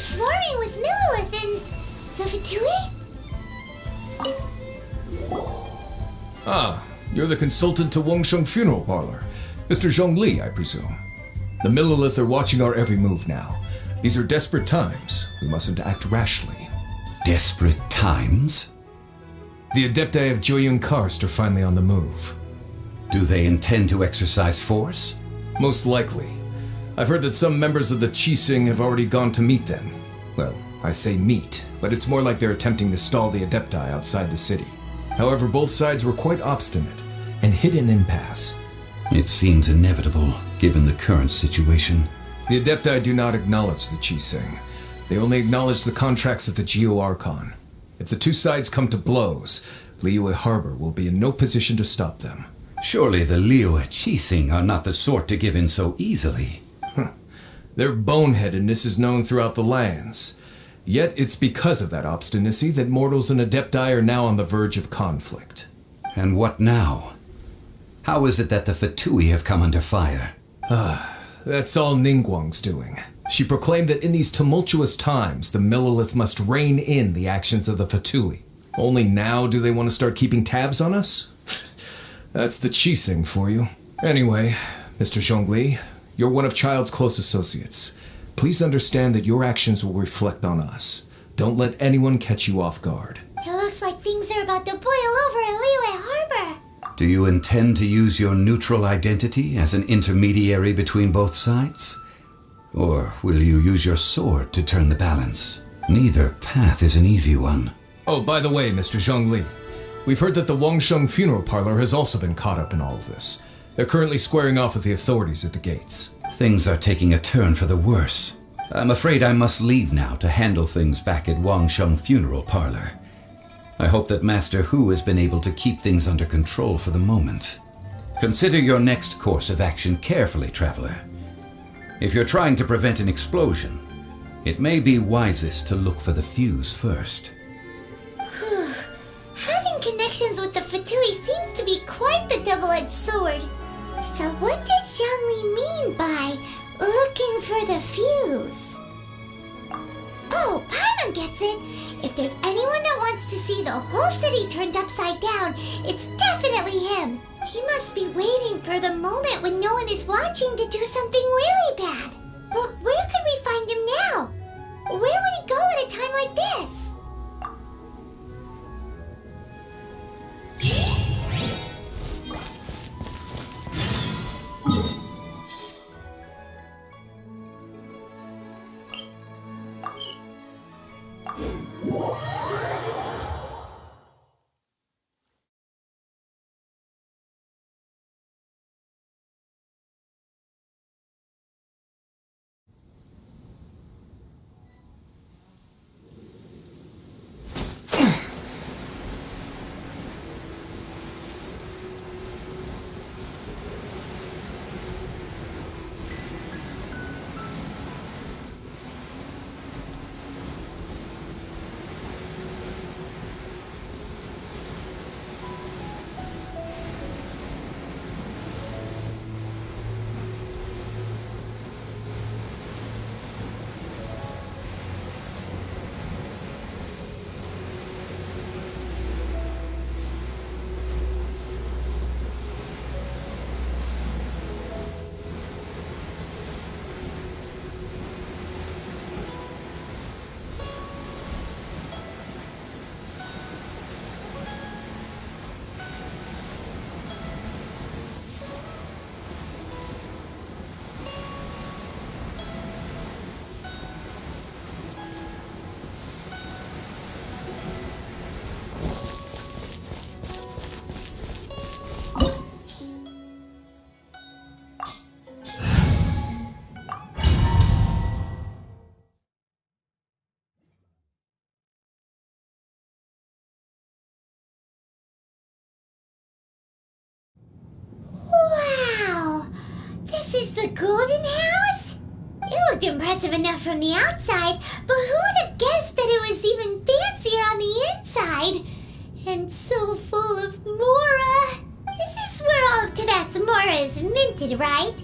Swarming with Millilith and the Fatui? Ah, you're the consultant to Wangsheng Funeral Parlor. Mr. Zhongli, I presume. The Millilith are watching our every move now. These are desperate times. We mustn't act rashly. Desperate times? The Adepti of Joyun Karst are finally on the move. Do they intend to exercise force? Most likely. I've heard that some members of the Qixing have already gone to meet them. Well, I say meet, but it's more like they're attempting to stall the Adepti outside the city. However, both sides were quite obstinate and hit an impasse. It seems inevitable, given the current situation. The Adepti do not acknowledge the Qixing, They only acknowledge the contracts of the Geo Archon. If the two sides come to blows, Liyue Harbor will be in no position to stop them. Surely the Liyue Chising are not the sort to give in so easily. Their boneheadedness is known throughout the lands. Yet it's because of that obstinacy that mortals and Adepti are now on the verge of conflict. And what now? How is it that the Fatui have come under fire? That's all Ningguang's doing. She proclaimed that in these tumultuous times, the Millelith must rein in the actions of the Fatui. Only now do they want to start keeping tabs on us? That's the Chising for you. Anyway, Mr. Zhongli, you're one of Child's close associates. Please understand that your actions will reflect on us. Don't let anyone catch you off guard. It looks like things are about to boil over in Liyue Harbor. Do you intend to use your neutral identity as an intermediary between both sides? Or will you use your sword to turn the balance? Neither path is an easy one. Oh, by the way, Mr. Zhongli, we've heard that the Wangsheng funeral parlor has also been caught up in all of this. They're currently squaring off with the authorities at the gates. Things are taking a turn for the worse. I'm afraid I must leave now to handle things back at Wangsheng funeral parlor. I hope that Master Hu has been able to keep things under control for the moment. Consider your next course of action carefully, traveler. If you're trying to prevent an explosion, it may be wisest to look for the fuse first. Having connections with the Fatui seems to be quite the double-edged sword. So what does Zhongli mean by looking for the fuse? Oh, Paimon gets it! If there's anyone that wants to see the whole city turned upside down, it's definitely him. He must be waiting for the moment when no one is watching to do something really bad. But where could we find him now? Where would he go at a time like this? Wow! This is the Golden House? It looked impressive enough from the outside, but who would have guessed that it was even fancier on the inside? And so full of Mora! This is where all of Teyvat's Mora is minted, right?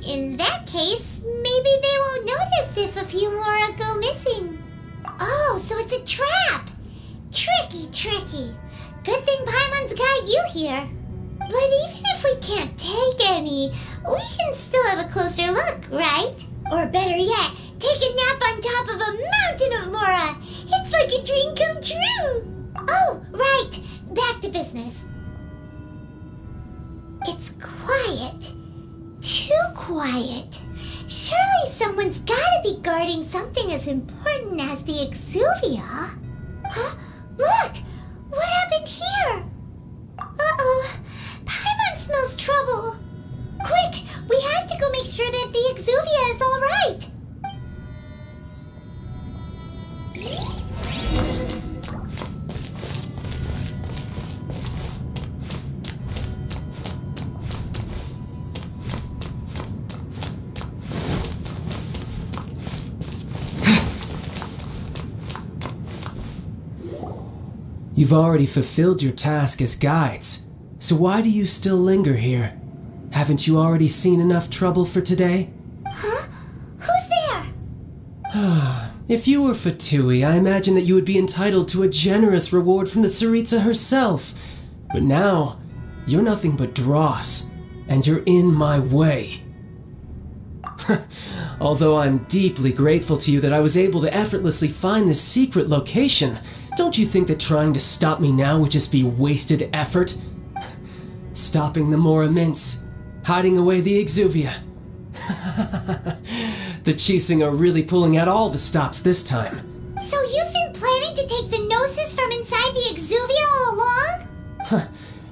In that case, maybe they won't notice if a few Mora go missing. Oh, so it's a trap! Tricky, tricky. Good thing Paimon's got you here. But even if we can't take any, we can still have a closer look, right? Or better yet, take a nap on top of a mountain of Mora. It's like a dream come true. Oh, right. Back to business. It's quiet. Too quiet. Surely someone's gotta be guarding something as important as the Exuvia. Huh? Look! What happened here? Uh-oh. Paimon smells trouble. Quick! We have to go make sure that the Exuvia is all right. You've already fulfilled your task as guides, so why do you still linger here? Haven't you already seen enough trouble for today? Huh? Who's there? If you were Fatui, I imagine that you would be entitled to a generous reward from the Tsaritsa herself. But now, you're nothing but dross, and you're in my way. Although I'm deeply grateful to you that I was able to effortlessly find this secret location, don't you think that trying to stop me now would just be wasted effort? Stopping the Mora Mints, hiding away the Exuvia. The Chising are really pulling out all the stops this time. So you've been planning to take the Gnosis from inside the Exuvia all along?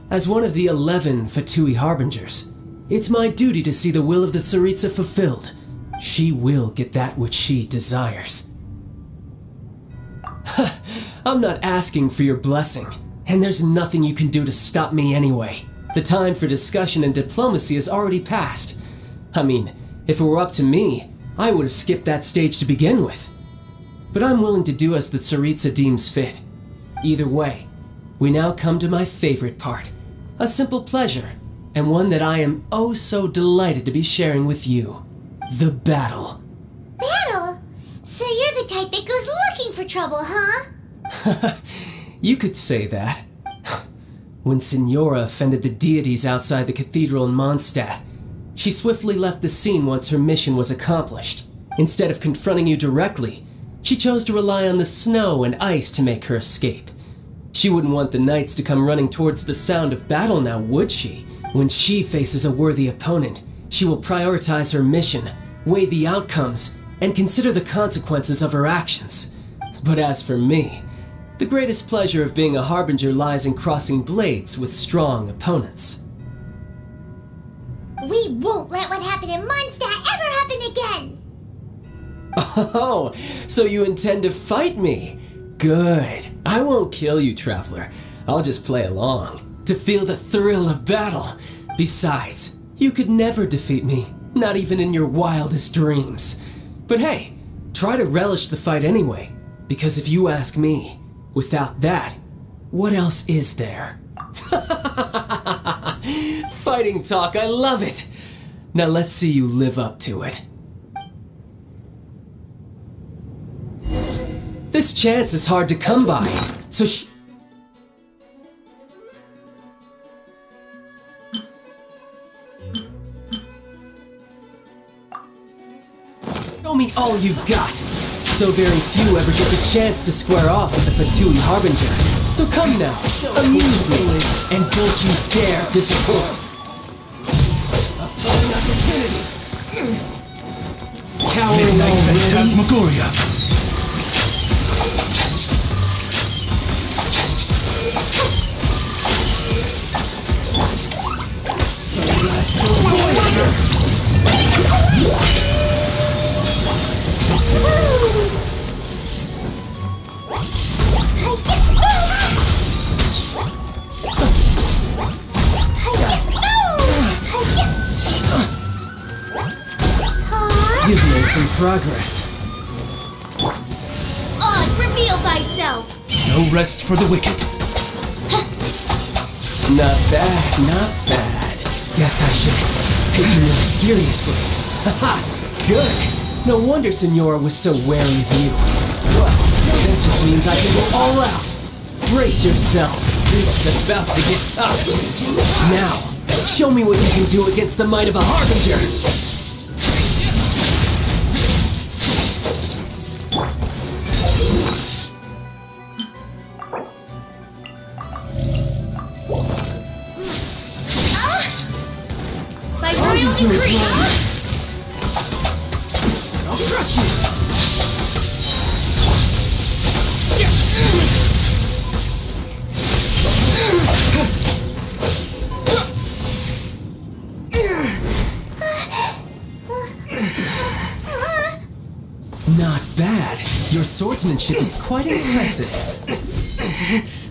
As one of the 11 Fatui Harbingers, it's my duty to see the will of the Tsaritsa fulfilled. She will get that which she desires. I'm not asking for your blessing, and there's nothing you can do to stop me anyway. The time for discussion and diplomacy has already passed. I mean, if it were up to me, I would have skipped that stage to begin with. But I'm willing to do as the Tsaritsa deems fit. Either way, we now come to my favorite part. A simple pleasure, and one that I am oh so delighted to be sharing with you. The battle. Battle? So you're the type that goes looking for trouble, huh? You could say that. When Signora offended the deities outside the cathedral in Mondstadt, she swiftly left the scene once her mission was accomplished. Instead of confronting you directly, she chose to rely on the snow and ice to make her escape. She wouldn't want the knights to come running towards the sound of battle now, would she? When she faces a worthy opponent, she will prioritize her mission, weigh the outcomes, and consider the consequences of her actions. But as for me, the greatest pleasure of being a harbinger lies in crossing blades with strong opponents. We won't let what happened in Mondstadt ever happen again! Oh, so you intend to fight me? Good. I won't kill you, Traveler. I'll just play along, to feel the thrill of battle. Besides, you could never defeat me, not even in your wildest dreams. But hey, try to relish the fight anyway, because if you ask me, without that, what else is there? Fighting talk, I love it! Now let's see you live up to it. This chance is hard to come by, so show me all you've got. So very few ever get the chance to square off with the Fatui Harbinger. So come now, amuse me, and don't you dare disappoint. A fine opportunity. Cowering already? Phantasmagoria. Celestial Voyager! You've made some progress. Oz, reveal thyself! No rest for the wicked. Not bad, not bad. Guess I should take you more seriously. Haha, good. No wonder Signora was so wary of you. Well, that just means I can go all out. Brace yourself. This is about to get tough. Now, show me what you can do against the might of a Harbinger. By royal decree! I'll crush you! swordsmanship is quite impressive.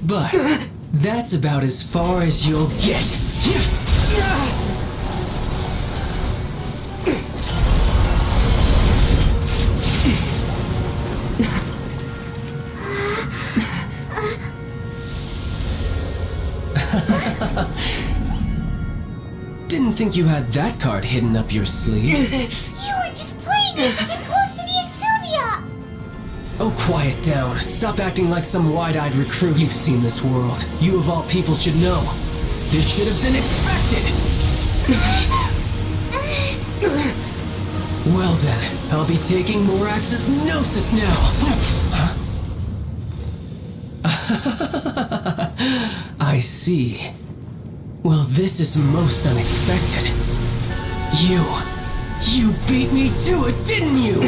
But that's about as far as you'll get. Didn't think you had that card hidden up your sleeve. You were just playing it to get close to the Exuvia! Oh, quiet down. Stop acting like some wide-eyed recruit. You've seen this world. You of all people should know. This should have been expected! Well then, I'll be taking Morax's Gnosis now! I see. Well, this is most unexpected. You beat me to it, didn't you?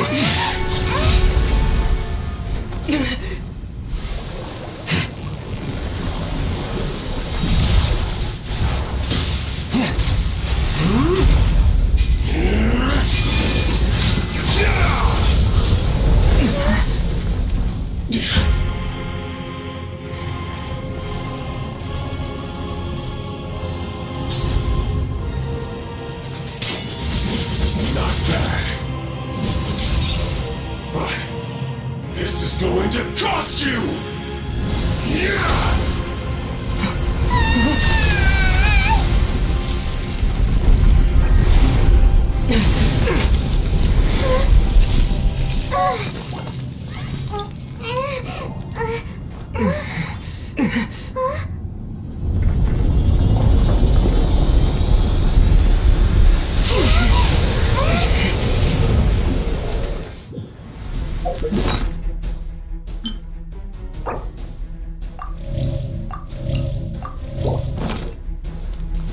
This is going to cost you!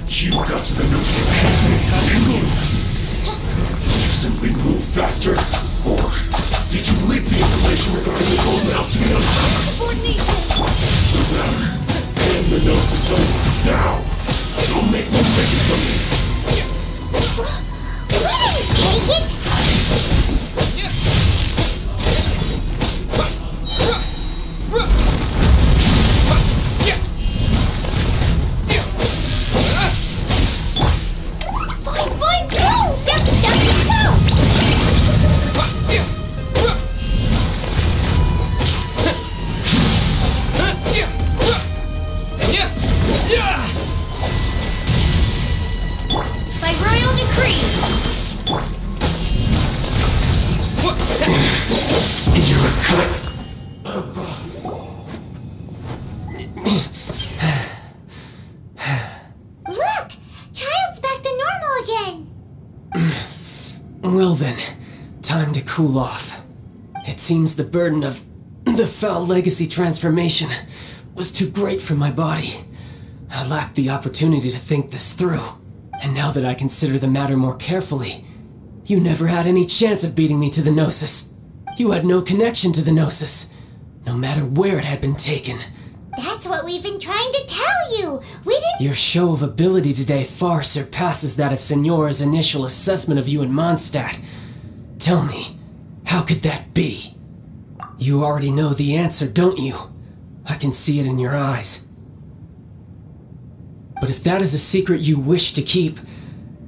You got to the Gnosis didn't you? Did you simply move faster? Or did you leak the information regarding the Golden House to the others? Hand the Gnosis over now! Don't make me take it from you! We didn't take it! Well then, time to cool off. It seems the burden of the foul legacy transformation was too great for my body. I lacked the opportunity to think this through. And now that I consider the matter more carefully, you never had any chance of beating me to the Gnosis. You had no connection to the Gnosis, no matter where it had been taken. That's what we've been trying to tell you! We didn't— Your show of ability today far surpasses that of Signora's initial assessment of you in Mondstadt. Tell me, how could that be? You already know the answer, don't you? I can see it in your eyes. But if that is a secret you wish to keep,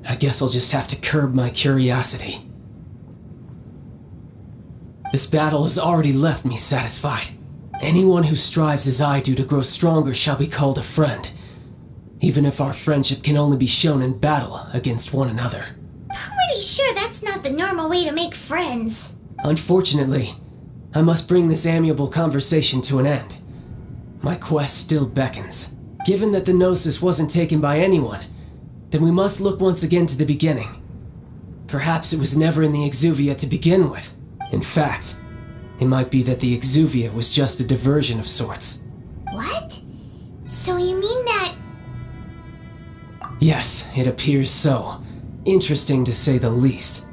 I guess I'll just have to curb my curiosity. This battle has already left me satisfied. Anyone who strives as I do to grow stronger shall be called a friend, even if our friendship can only be shown in battle against one another. Pretty sure that's not the normal way to make friends. Unfortunately, I must bring this amiable conversation to an end. My quest still beckons. Given that the Gnosis wasn't taken by anyone, then we must look once again to the beginning. Perhaps it was never in the Exuvia to begin with. In fact, it might be that the Exuvia was just a diversion of sorts. What? So you mean that— Yes, it appears so. Interesting to say the least.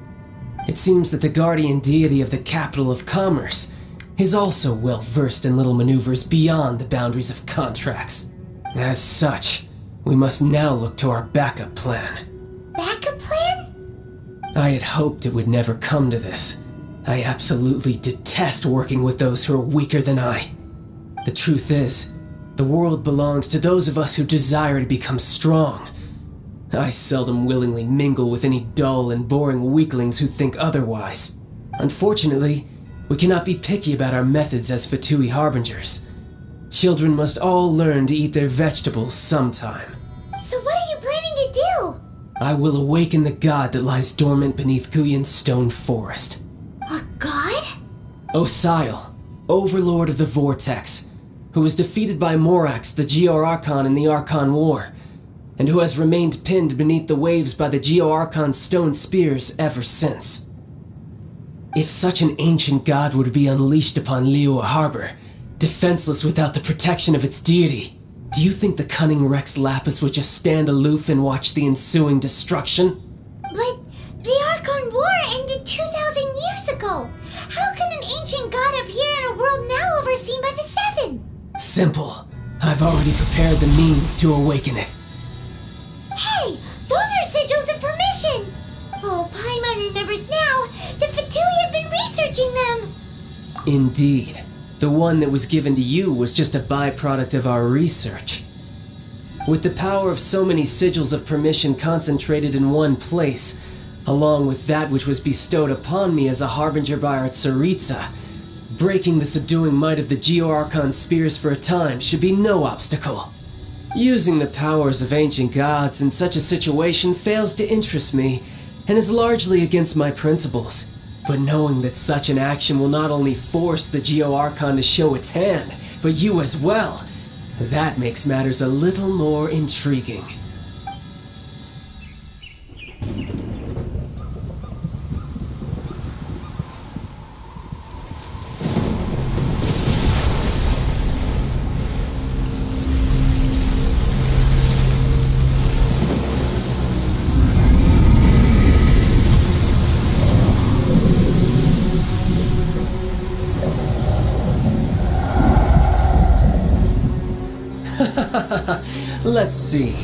It seems that the guardian deity of the capital of commerce is also well versed in little maneuvers beyond the boundaries of contracts. As such, we must now look to our backup plan. Backup plan? I had hoped it would never come to this, I absolutely detest working with those who are weaker than I. The truth is, the world belongs to those of us who desire to become strong. I seldom willingly mingle with any dull and boring weaklings who think otherwise. Unfortunately, we cannot be picky about our methods as Fatui Harbingers. Children must all learn to eat their vegetables sometime. So what are you planning to do? I will awaken the god that lies dormant beneath Guyan's stone forest. A god? Osial, overlord of the Vortex, who was defeated by Morax, the Geo-Archon in the Archon War, and who has remained pinned beneath the waves by the Geo-Archon's stone spears ever since. If such an ancient god were to be unleashed upon Liyue Harbor, defenseless without the protection of its deity, do you think the cunning Rex Lapis would just stand aloof and watch the ensuing destruction? But the Archon War ended 2,000 years ago. How can an ancient god appear in a world now overseen by the Seven? Simple. I've already prepared the means to awaken it. Hey, those are sigils of permission! Oh, Paimon remembers now. The Fatui have been researching them. Indeed. The one that was given to you was just a byproduct of our research. With the power of so many sigils of permission concentrated in one place, along with that which was bestowed upon me as a harbinger by our Tsaritsa, breaking the subduing might of the Geo-Archon spears for a time should be no obstacle. Using the powers of ancient gods in such a situation fails to interest me, and is largely against my principles. But knowing that such an action will not only force the Geo-Archon to show its hand, but you as well, that makes matters a little more intriguing. Let's see.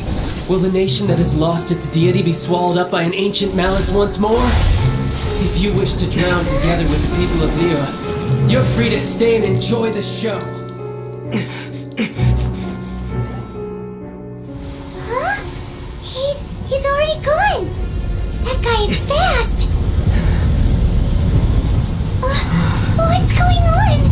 Will the nation that has lost its deity be swallowed up by an ancient malice once more? If you wish to drown together with the people of Liyue, you're free to stay and enjoy the show. Huh? He's already gone. That guy is fast. What's going on?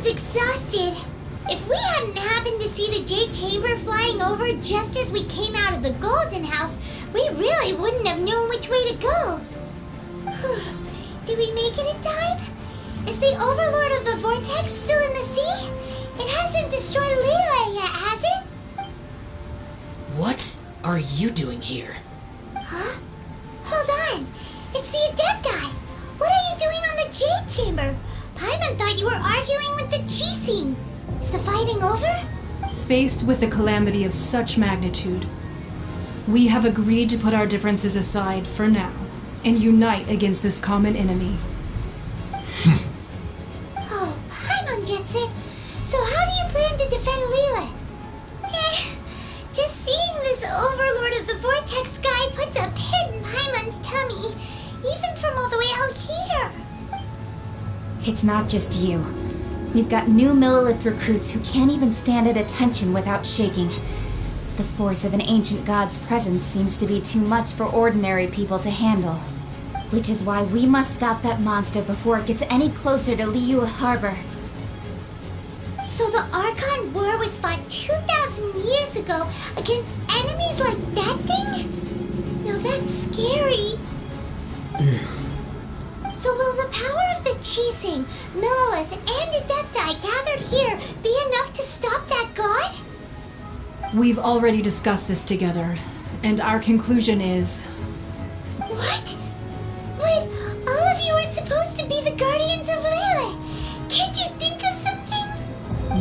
Exhausted. If we hadn't happened to see the Jade Chamber flying over just as we came out of the Golden House, we really wouldn't have known which way to go. Did we make it in time? Is the Overlord of the Vortex still in the sea? It hasn't destroyed Liyue yet, has it? What are you doing here? Huh? Hold on. It's the Adepti. What are you doing on the Jade Chamber? Paimon thought you were arguing with the Chising. Is the fighting over? Faced with a calamity of such magnitude, we have agreed to put our differences aside for now and unite against this common enemy. Oh, Paimon gets it. So how do you plan to defend Liyue? Just seeing this Overlord of the Vortex guy puts a pit in Paimon's tummy, even from all the way out here. It's not just you. We've got new Millilith recruits who can't even stand at attention without shaking. The force of an ancient god's presence seems to be too much for ordinary people to handle. Which is why we must stop that monster before it gets any closer to Liyue Harbor. So the Archon War was fought 2,000 years ago against enemies like that thing? Now that's scary. So will the power of the Chising, Millilith, and Adepti gathered here be enough to stop that god? We've already discussed this together, and our conclusion is... What?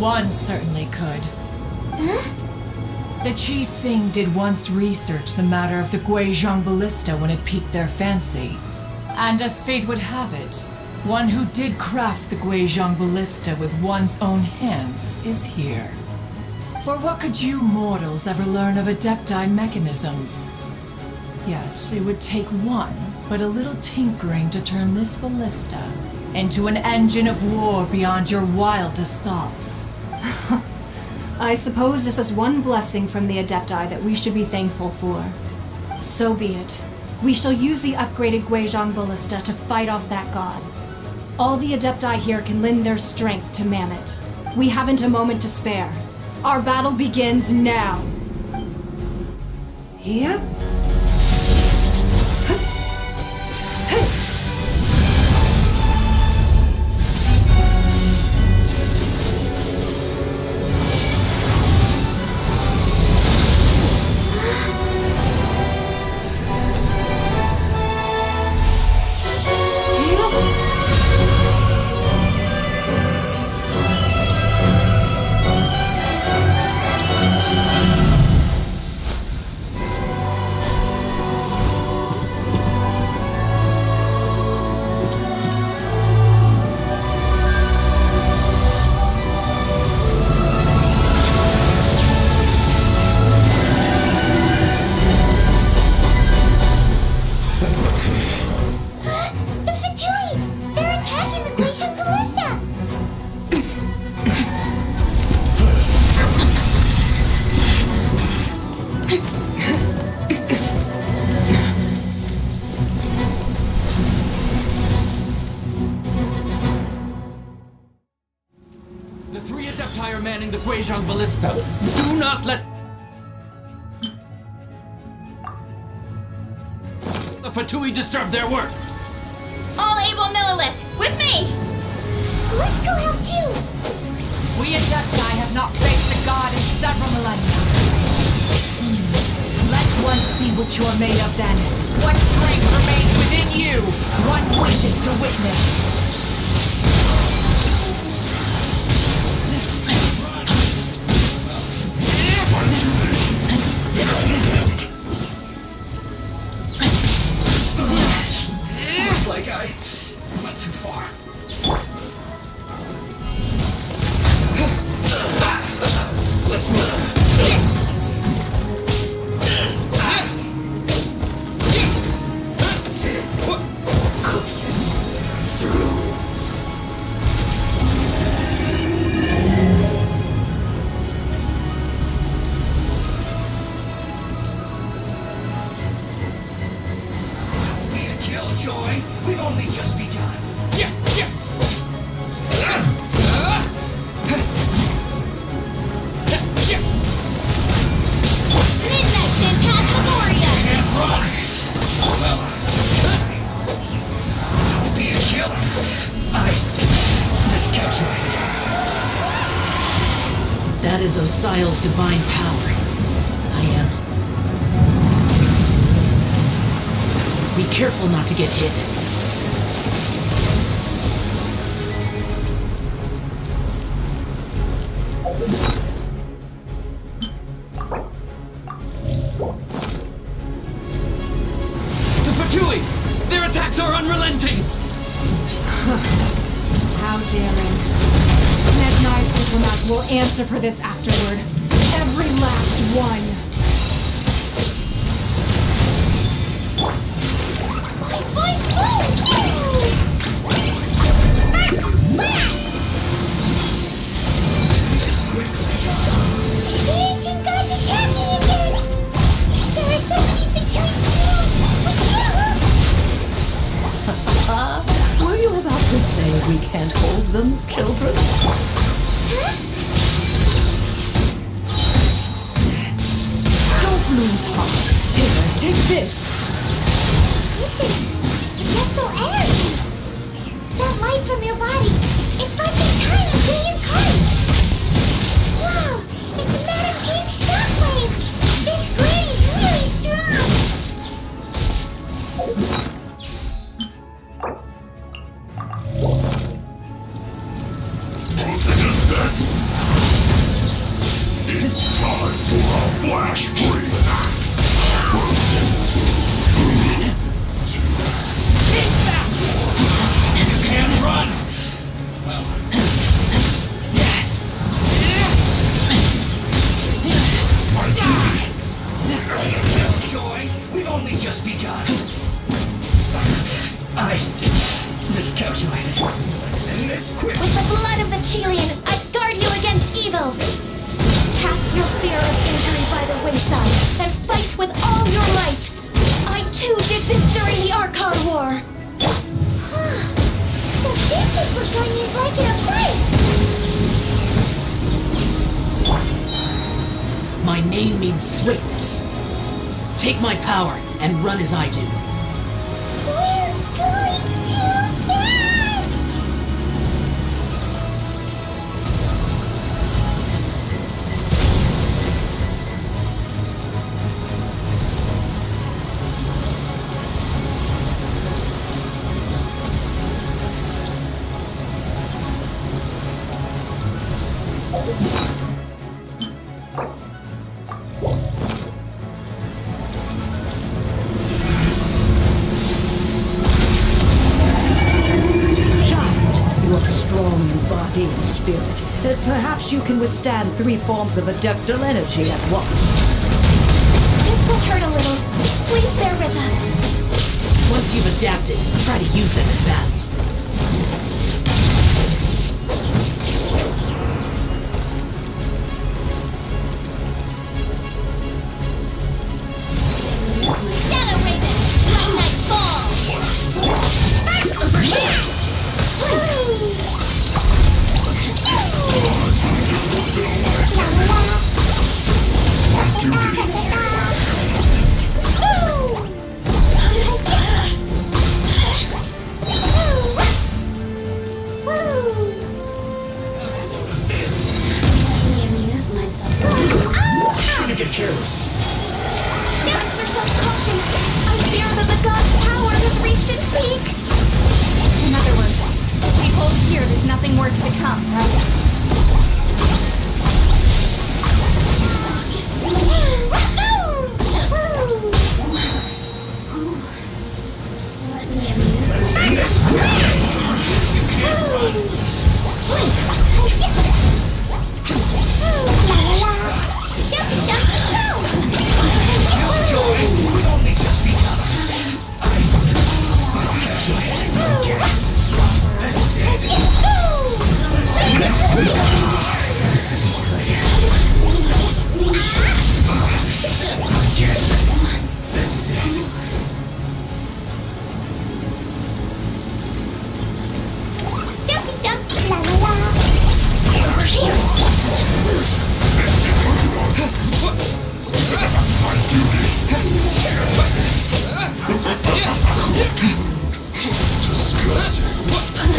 one certainly could. Huh? The Qi Sing did once research the matter of the Guizhong ballista when it piqued their fancy. And as fate would have it, one who did craft the Guizhong ballista with one's own hands is here. For what could you mortals ever learn of Adepti mechanisms? Yet it would take one but a little tinkering to turn this ballista into an engine of war beyond your wildest thoughts. I suppose this is one blessing from the Adepti that we should be thankful for. So be it. We shall use the upgraded Guizhong ballista to fight off that god. All the Adepti here can lend their strength to Mammoth. We haven't a moment to spare. Our battle begins now. Yep. manning the Guizhong ballista. Do not let the Fatui disturb their work. All able Millilith, with me! Let's go help too! We Adepti have not faced a god in several millennia. Let one see what you are made of then. What strength remains within you, one wishes to witness. Looks like I went too far. Let's move. Cook this through. Don't be a killjoy. We've only just begun. Midnight Phantasmagoria! Don't be a killer. I miscalculated. That is Osial's divine power. I am. Be careful not to get hit. The Fatui! Their attacks are unrelenting! How daring. Mechanized diplomats will answer for this afterward. Every last one. The ancient gods attacking again! There are so many between Were you about to say we can't hold them, children? Don't lose heart. Here, take this. Mental energy! That light from your body, it's like a tiny billion Christ! Wow! It's a matter pink shockwave! This grid is really strong! Just that. Flash free. You can't run! My duty. Joy, we've only just begun. I miscalculated. And this quick. With the blood of the Chilean, I guard you against evil. Cast your fear of injury by the wayside and fight with all your might. I too did this during the Archon War. So this is what Ganya's like in a fight! My name means swiftness. Take my power and run as I do. We're going too fast! Body and spirit. Perhaps you can withstand 3 forms of adeptal energy at once. This will hurt a little. Please bear with us. Once you've adapted, try to use them in battle. Shadow Raven! One Night Fall! First over here! Shouldn't get careless. Exercise caution. I fear that the god's power has reached its peak. In other words, if we hold here, there's nothing worse to come, right? Just once. Let me amuse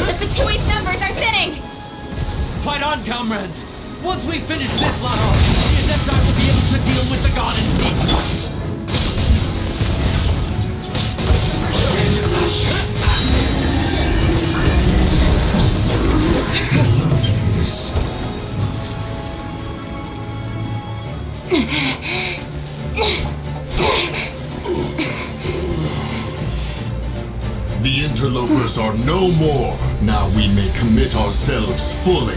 The Patui's numbers are thinning! Fight on, comrades! Once we finish this lot off, the Adepti will be able to deal with the god in peace! The interlopers are no more. Now we may commit ourselves fully.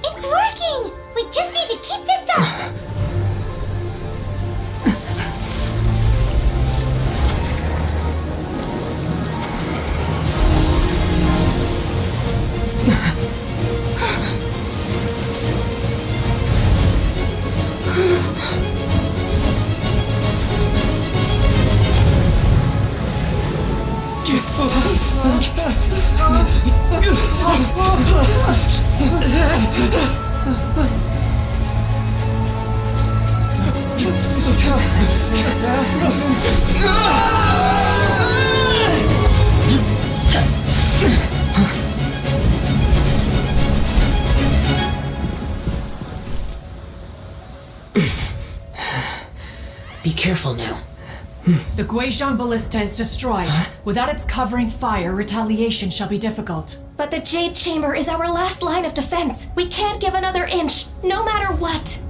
It's working! We just need to keep this up! careful now. The Guizhong Ballista is destroyed. Without its covering fire, retaliation shall be difficult. But the Jade Chamber is our last line of defense. We can't give another inch, no matter what.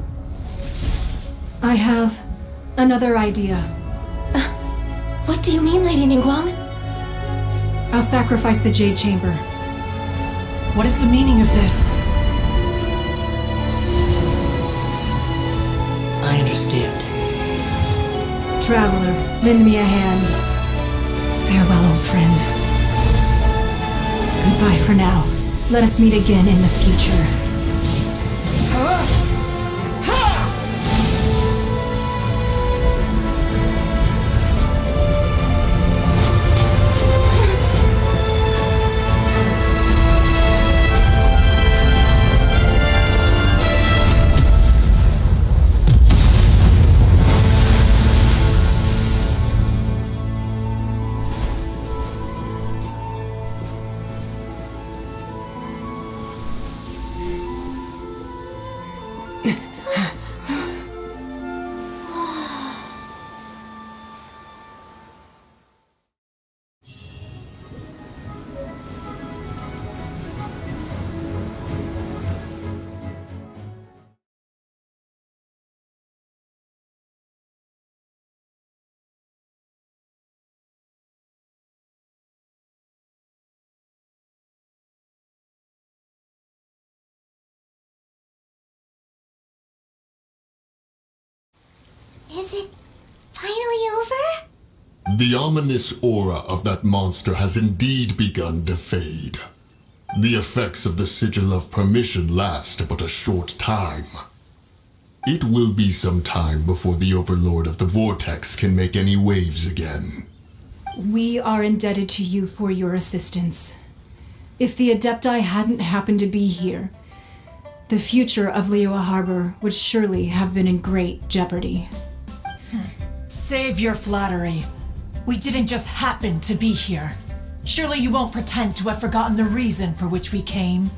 I have another idea. What do you mean, Lady Ningguang? I'll sacrifice the Jade Chamber. What is the meaning of this? I understand. Traveler, lend me a hand. Farewell, old friend. Goodbye for now. Let us meet again in the future. Is it finally over? The ominous aura of that monster has indeed begun to fade. The effects of the Sigil of Permission last but a short time. It will be some time before the Overlord of the Vortex can make any waves again. We are indebted to you for your assistance. If the Adepti hadn't happened to be here, the future of Liyue Harbor would surely have been in great jeopardy. Save your flattery. We didn't just happen to be here. Surely you won't pretend to have forgotten the reason for which we came.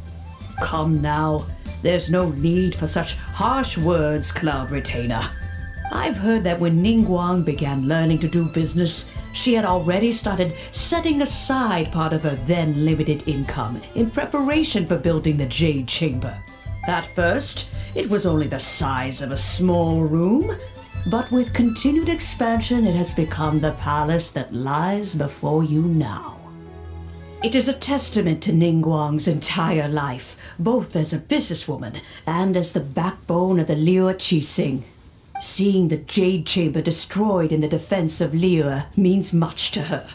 Come now. There's no need for such harsh words, Cloud Retainer. I've heard that when Ningguang began learning to do business, she had already started setting aside part of her then limited income in preparation for building the Jade Chamber. At first, it was only the size of a small room, but with continued expansion, it has become the palace that lies before you now. It is a testament to Ningguang's entire life, both as a businesswoman and as the backbone of the Liyue Qixing. Seeing the Jade Chamber destroyed in the defense of Liyue means much to her.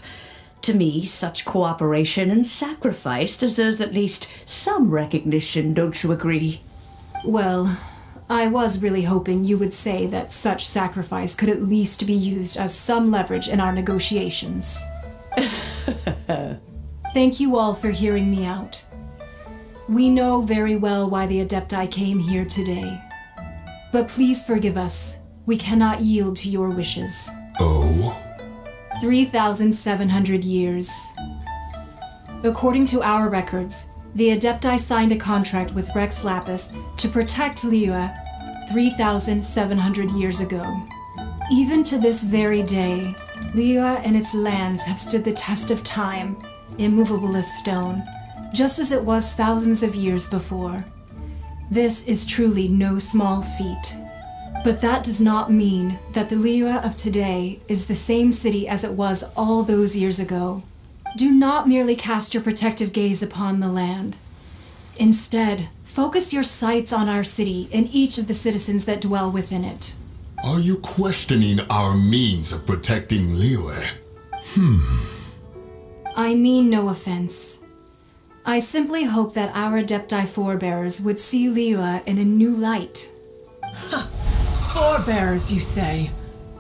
To me, such cooperation and sacrifice deserves at least some recognition, don't you agree? Well, I was really hoping you would say that such sacrifice could at least be used as some leverage in our negotiations. Thank you all for hearing me out. We know very well why the Adepti came here today. But please forgive us. We cannot yield to your wishes. Oh? 3,700 years. According to our records, the Adepti signed a contract with Rex Lapis to protect Liyue 3,700 years ago. Even to this very day, Liyue and its lands have stood the test of time, immovable as stone, just as it was thousands of years before. This is truly no small feat. But that does not mean that the Liyue of today is the same city as it was all those years ago. Do not merely cast your protective gaze upon the land. Instead, focus your sights on our city and each of the citizens that dwell within it. Are you questioning our means of protecting Liyue? I mean no offense. I simply hope that our Adepti forebears would see Liyue in a new light. Forebears, you say?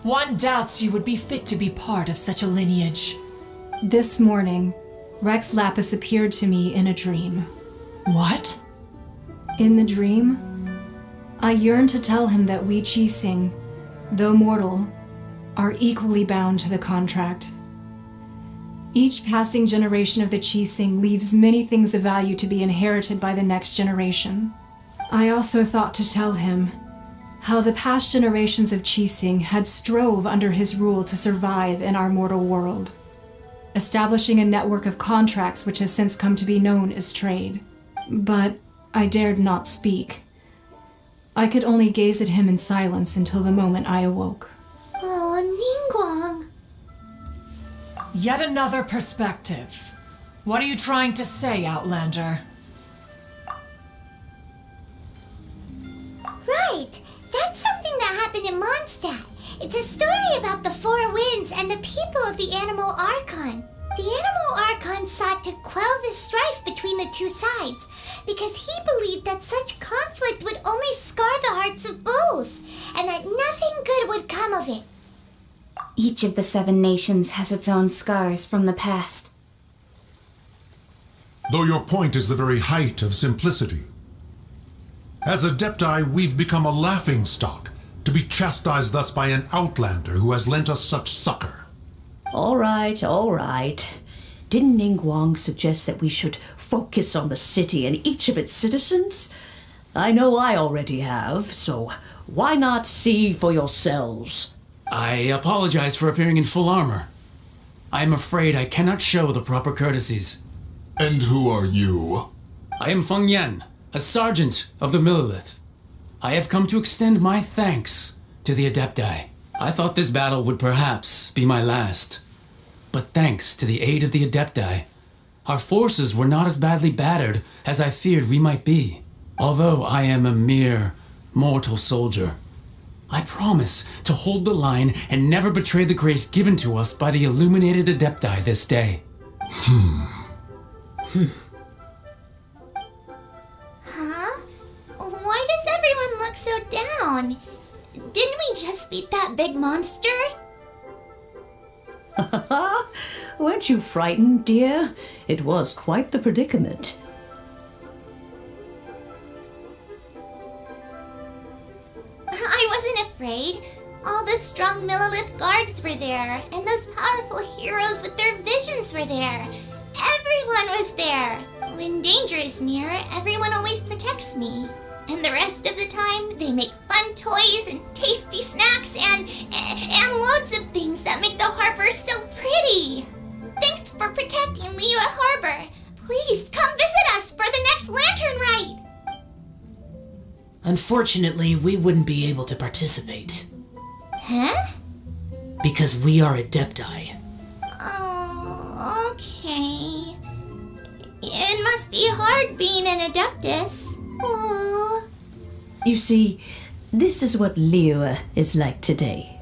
One doubts you would be fit to be part of such a lineage. This morning, Rex Lapis appeared to me in a dream. What? In the dream, I yearned to tell him that we Qixing, though mortal, are equally bound to the contract. Each passing generation of the Qixing leaves many things of value to be inherited by the next generation. I also thought to tell him how the past generations of Qixing had strove under his rule to survive in our mortal world, establishing a network of contracts which has since come to be known as trade. But I dared not speak. I could only gaze at him in silence until the moment I awoke. Oh, Ningguang. Yet another perspective. What are you trying to say, Outlander? Right! That's something that happened in Mondstadt. It's a story about the Four Winds and the people of the Animal Archon. The Animal Archon sought to quell the strife between the two sides because he believed that such conflict would only scar the hearts of both, and that nothing good would come of it. Each of the 7 nations has its own scars from the past. Though your point is the very height of simplicity. As Adepti, we've become a laughingstock, to be chastised thus by an outlander who has lent us such succor. All right, all right. Didn't Ningguang suggest that we should focus on the city and each of its citizens? I know I already have, so why not see for yourselves? I apologize for appearing in full armor. I am afraid I cannot show the proper courtesies. And who are you? I am Feng Yan, a sergeant of the Millilith. I have come to extend my thanks to the Adepti. I thought this battle would perhaps be my last. But thanks to the aid of the Adepti, our forces were not as badly battered as I feared we might be. Although I am a mere mortal soldier, I promise to hold the line and never betray the grace given to us by the illuminated Adepti this day. Huh? Why does everyone look so down? Didn't we just beat that big monster? Weren't you frightened, dear? It was quite the predicament. I wasn't afraid. All the strong Millilith guards were there, and those powerful heroes with their visions were there. Everyone was there. When danger is near, everyone always protects me. And the rest of the time, they make fun toys and tasty snacks and loads of things that make the harbor so pretty. Thanks for protecting Liyue Harbor. Please come visit us for the next lantern ride. Unfortunately, we wouldn't be able to participate. Huh? Because we are Adepti. Oh, okay. It must be hard being an Adeptus. Aww. You see, this is what Liyue is like today.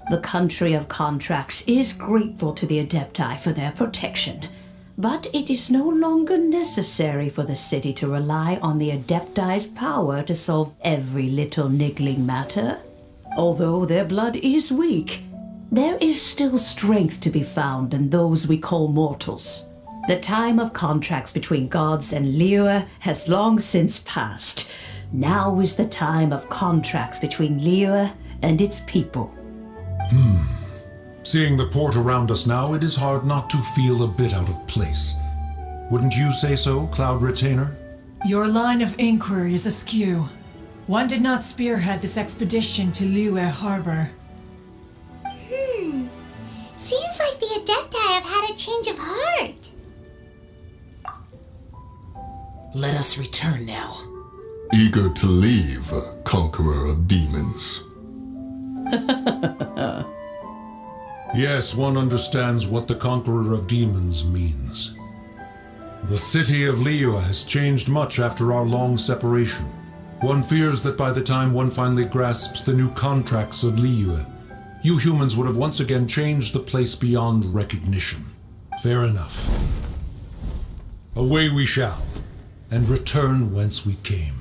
The country of contracts is grateful to the Adepti for their protection, but it is no longer necessary for the city to rely on the Adepti's power to solve every little niggling matter. Although their blood is weak, there is still strength to be found in those we call mortals. The time of contracts between gods and Liyue has long since passed. Now is the time of contracts between Liyue and its people. Seeing the port around us now, it is hard not to feel a bit out of place. Wouldn't you say so, Cloud Retainer? Your line of inquiry is askew. One did not spearhead this expedition to Liyue Harbor. Seems like the Adepti have had a change of heart. Let us return now. Eager to leave, Conqueror of Demons. Yes, one understands what the Conqueror of Demons means. The city of Liyue has changed much after our long separation. One fears that by the time one finally grasps the new contracts of Liyue, you humans would have once again changed the place beyond recognition. Fair enough. Away we shall, and return whence we came.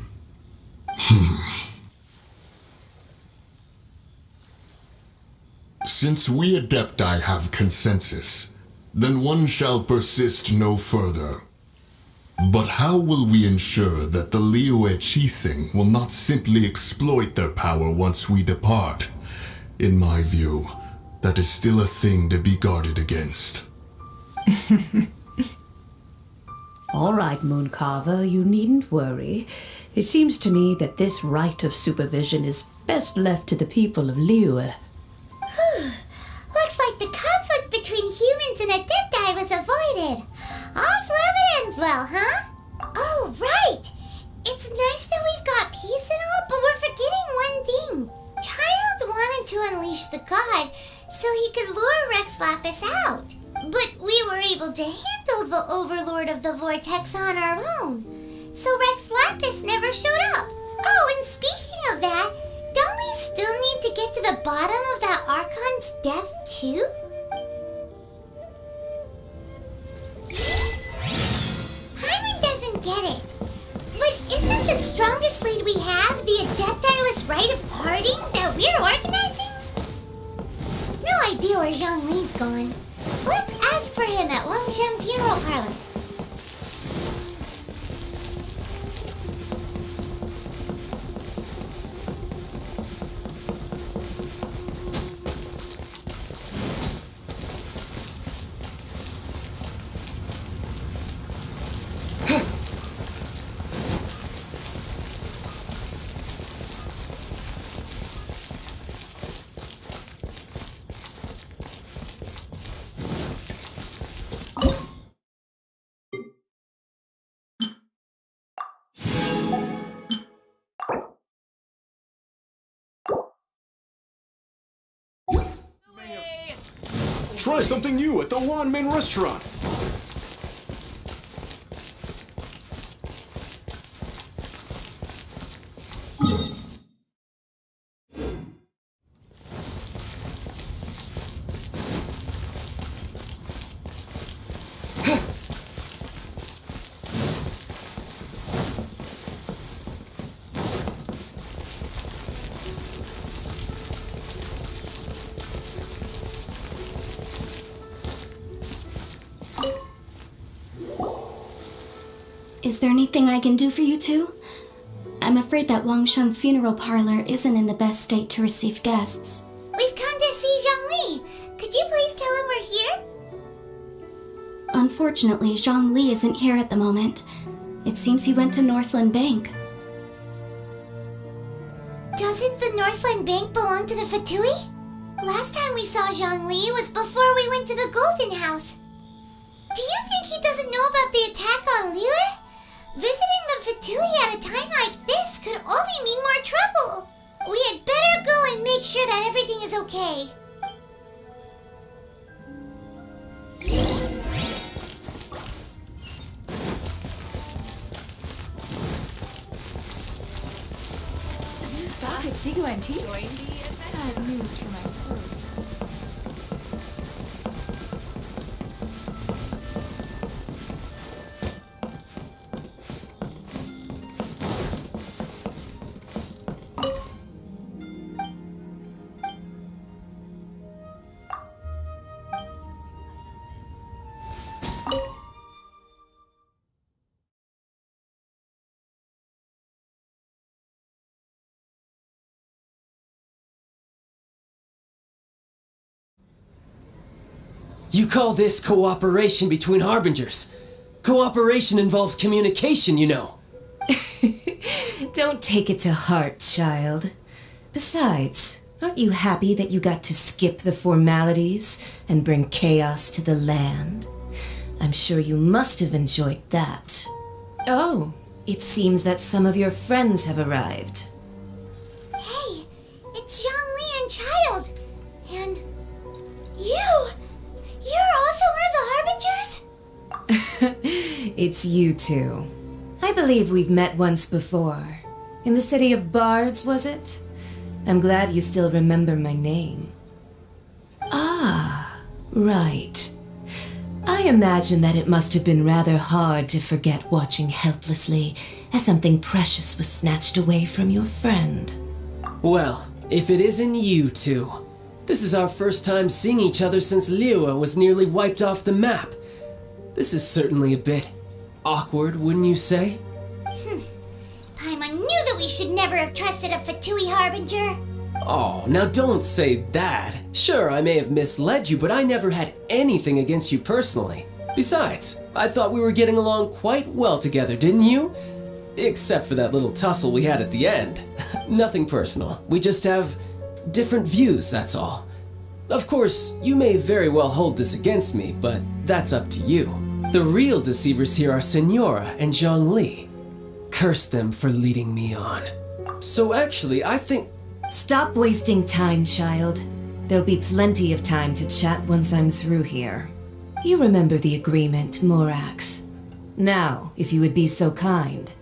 Since we Adepti have consensus, then one shall persist no further. But how will we ensure that the Liyue Qixing will not simply exploit their power once we depart? In my view, that is still a thing to be guarded against. All right, Mooncarver, you needn't worry. It seems to me that this right of supervision is best left to the people of Liyue. Looks like the conflict between humans and Adepti was avoided. All's well that ends well, huh? Oh, right! It's nice that we've got peace and all, but we're forgetting one thing. Child wanted to unleash the god so he could lure Rex Lapis out. But we were able to handle the Overlord of the Vortex on our own. So Rex Lapis never showed up. Oh, and speaking of that, don't we still need to get to the bottom of that Archon's death too? Hyman doesn't get it. But isn't the strongest lead we have the Adeptiless Rite of Parting that we're organizing? No idea where Zhongli's gone. Let's ask for him at Wangshan Funeral Parlor. Try something new at the Wanmin restaurant. Is there anything I can do for you two? I'm afraid that Wangshan Funeral Parlor isn't in the best state to receive guests. We've come to see Zhongli. Could you please tell him we're here? Unfortunately, Zhongli isn't here at the moment. It seems he went to Northland Bank. Doesn't the Northland Bank belong to the Fatui? Last time we saw Zhongli was before we went to the Golden House. Do you think he doesn't know about the attack on Liyue? Visiting the Fatui at a time like this could only mean more trouble. We had better go and make sure that everything is okay. New stock at Sigo Antiques. Bad news for my clothes. You call this cooperation between harbingers? Cooperation involves communication, you know. Don't take it to heart, child. Besides, aren't you happy that you got to skip the formalities and bring chaos to the land? I'm sure you must have enjoyed that. Oh, it seems that some of your friends have arrived. Hey, it's Zhongli and Child. And you! You're also one of the Harbingers? It's you two. I believe we've met once before. In the city of Bards, was it? I'm glad you still remember my name. Ah, right. I imagine that it must have been rather hard to forget watching helplessly as something precious was snatched away from your friend. Well, if it isn't you two. This is our first time seeing each other since Liyue was nearly wiped off the map. This is certainly a bit awkward, wouldn't you say? Paimon knew that we should never have trusted a Fatui Harbinger. Oh, now don't say that. Sure, I may have misled you, but I never had anything against you personally. Besides, I thought we were getting along quite well together, didn't you? Except for that little tussle we had at the end. Nothing personal. We just have different views, that's all. Of course, you may very well hold this against me, but that's up to you. The real deceivers here are Senora and Zhongli. Curse them for leading me on. So actually, I think... Stop wasting time, child. There'll be plenty of time to chat once I'm through here. You remember the agreement, Morax. Now, if you would be so kind.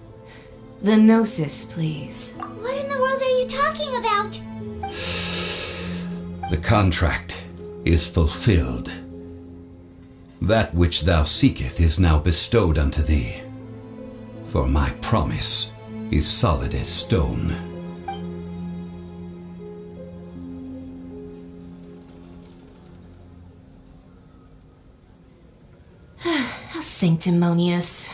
The Gnosis, please. What in the world are you talking about? The contract is fulfilled. That which thou seeketh is now bestowed unto thee. For my promise is solid as stone. How sanctimonious.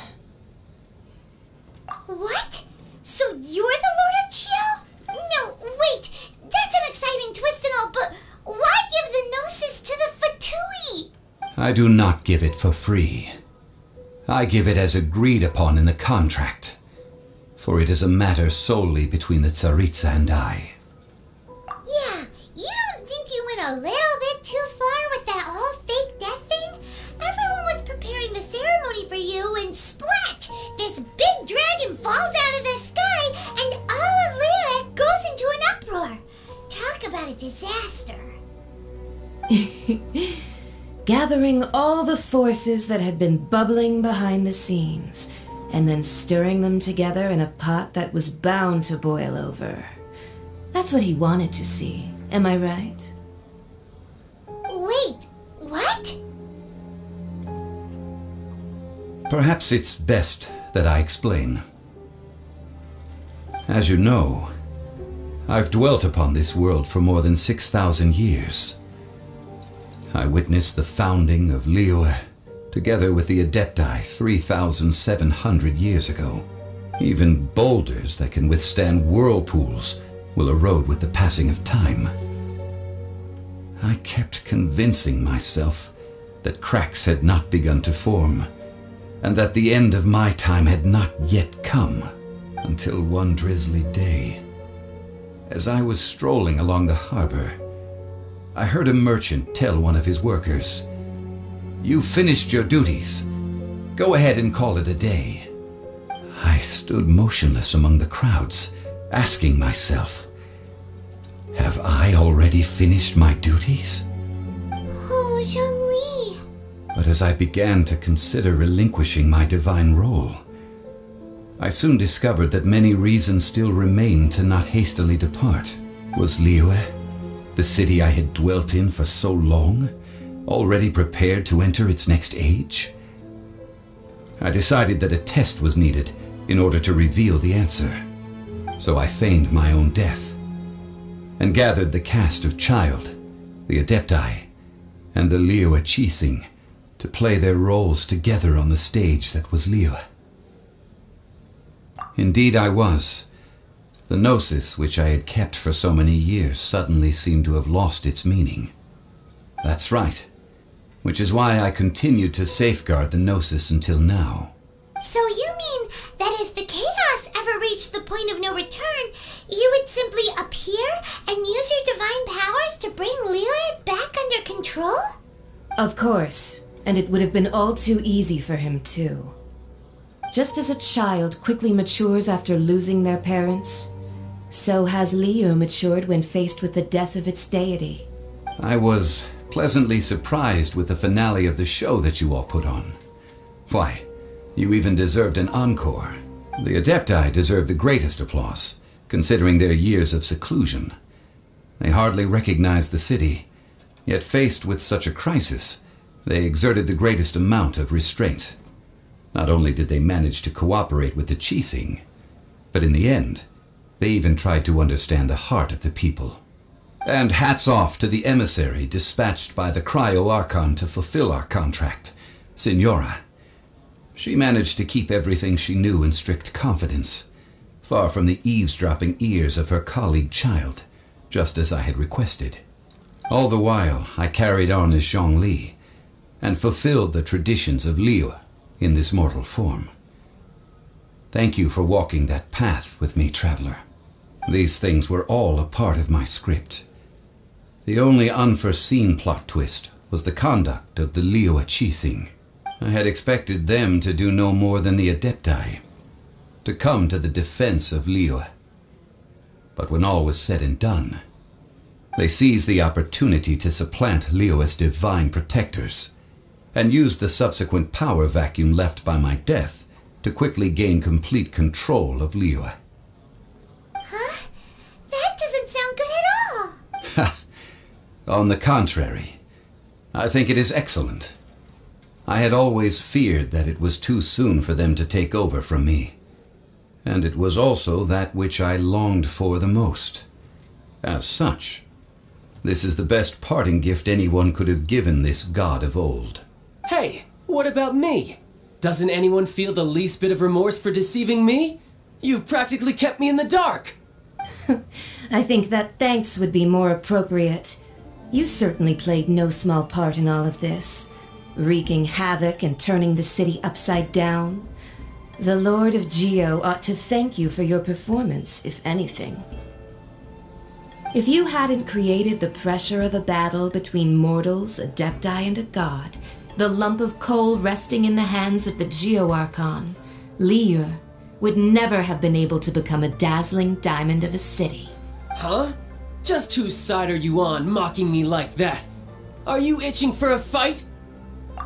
What? So you're the Lord of Chio? No, wait. That's an exciting twist and all, but why give the Gnosis to the Fatui? I do not give it for free. I give it as agreed upon in the contract, for it is a matter solely between the Tsaritsa and I. Yeah, you don't think you went a little bit too far with that whole fake death thing? Everyone was preparing the ceremony for you and splat! This big dragon falls out of the sky and all of Lyra goes into an uproar. Talk about a disaster. Gathering all the forces that had been bubbling behind the scenes, and then stirring them together in a pot that was bound to boil over. That's what he wanted to see, am I right? Wait, what? Perhaps it's best that I explain. As you know, I've dwelt upon this world for more than 6,000 years. I witnessed the founding of Liyue, together with the Adepti 3,700 years ago. Even boulders that can withstand whirlpools will erode with the passing of time. I kept convincing myself that cracks had not begun to form, and that the end of my time had not yet come, until one drizzly day, as I was strolling along the harbor, I heard a merchant tell one of his workers, "You've finished your duties. Go ahead and call it a day." I stood motionless among the crowds, asking myself, have I already finished my duties? Oh, Zhongli. But as I began to consider relinquishing my divine role, I soon discovered that many reasons still remained to not hastily depart. Was Liyue, the city I had dwelt in for so long, already prepared to enter its next age? I decided that a test was needed in order to reveal the answer. So I feigned my own death, and gathered the cast of Child, the Adepti, and the Liyue Chising to play their roles together on the stage that was Liyue. Indeed I was. The Gnosis, which I had kept for so many years, suddenly seemed to have lost its meaning. That's right, which is why I continued to safeguard the Gnosis until now. So you mean that if the chaos ever reached the point of no return, you would simply appear and use your divine powers to bring Liyue back under control? Of course, and it would have been all too easy for him too. Just as a child quickly matures after losing their parents, so has Liyue matured when faced with the death of its deity. I was pleasantly surprised with the finale of the show that you all put on. Why, you even deserved an encore. The Adepti deserve the greatest applause, considering their years of seclusion. They hardly recognized the city, yet faced with such a crisis, they exerted the greatest amount of restraint. Not only did they manage to cooperate with the Chising, but in the end, they even tried to understand the heart of the people. And hats off to the emissary dispatched by the Cryo-Archon to fulfill our contract, Senora. She managed to keep everything she knew in strict confidence, far from the eavesdropping ears of her colleague Child, just as I had requested. All the while, I carried on as Zhongli, and fulfilled the traditions of Liyue in this mortal form. Thank you for walking that path with me, traveler. These things were all a part of my script. The only unforeseen plot twist was the conduct of the Liyue Qixing. I had expected them to do no more than the Adepti, to come to the defense of Liyue. But when all was said and done, they seized the opportunity to supplant Liyue as divine protectors, and used the subsequent power vacuum left by my death to quickly gain complete control of Liyue. Huh? That doesn't sound good at all. On the contrary, I think it is excellent. I had always feared that it was too soon for them to take over from me, and it was also that which I longed for the most. As such, this is the best parting gift anyone could have given this god of old. Hey, what about me? Doesn't anyone feel the least bit of remorse for deceiving me? You've practically kept me in the dark. I think that thanks would be more appropriate. You certainly played no small part in all of this, wreaking havoc and turning the city upside down. The Lord of Geo ought to thank you for your performance, if anything. If you hadn't created the pressure of a battle between mortals, Adepti, and a god, the lump of coal resting in the hands of the Geo Archon, Liyue, would never have been able to become a dazzling diamond of a city. Huh? Just whose side are you on, mocking me like that? Are you itching for a fight?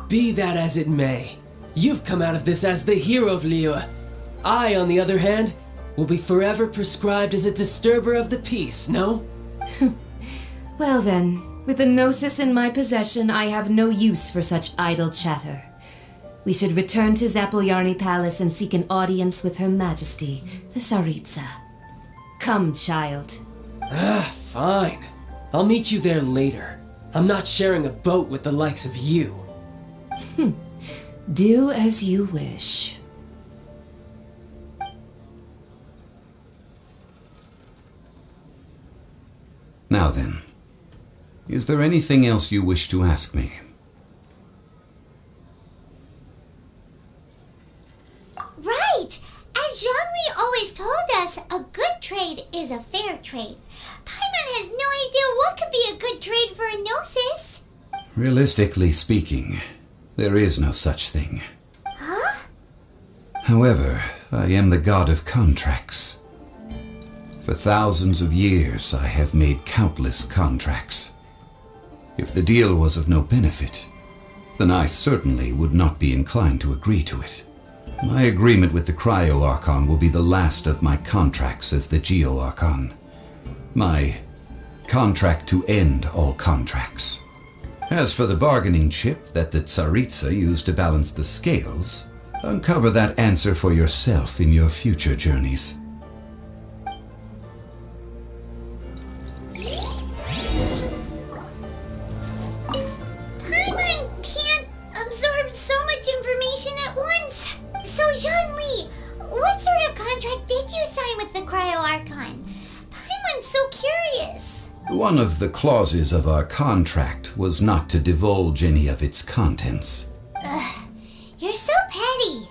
Be that as it may, you've come out of this as the hero of Liyue. I, on the other hand, will be forever prescribed as a disturber of the peace, no? Well then, with the Gnosis in my possession, I have no use for such idle chatter. We should return to Zapolyarny Palace and seek an audience with Her Majesty, the Tsaritsa. Come, child. Fine. I'll meet you there later. I'm not sharing a boat with the likes of you. Do as you wish. Now then, is there anything else you wish to ask me? Right! As Zhongli always told us, a good trade is a fair trade. Paimon has no idea what could be a good trade for a Gnosis. Realistically speaking, there is no such thing. Huh? However, I am the god of contracts. For thousands of years, I have made countless contracts. If the deal was of no benefit, then I certainly would not be inclined to agree to it. My agreement with the Cryo Archon will be the last of my contracts as the Geo Archon. My contract to end all contracts. As for the bargaining chip that the Tsaritsa used to balance the scales, uncover that answer for yourself in your future journeys. Paimon can't absorb so much information at once. So, Zhongli, what sort of contract did you sign with the Cryo Archon? Paimon's so curious. One of the clauses of our contract was not to divulge any of its contents. Ugh, you're so petty.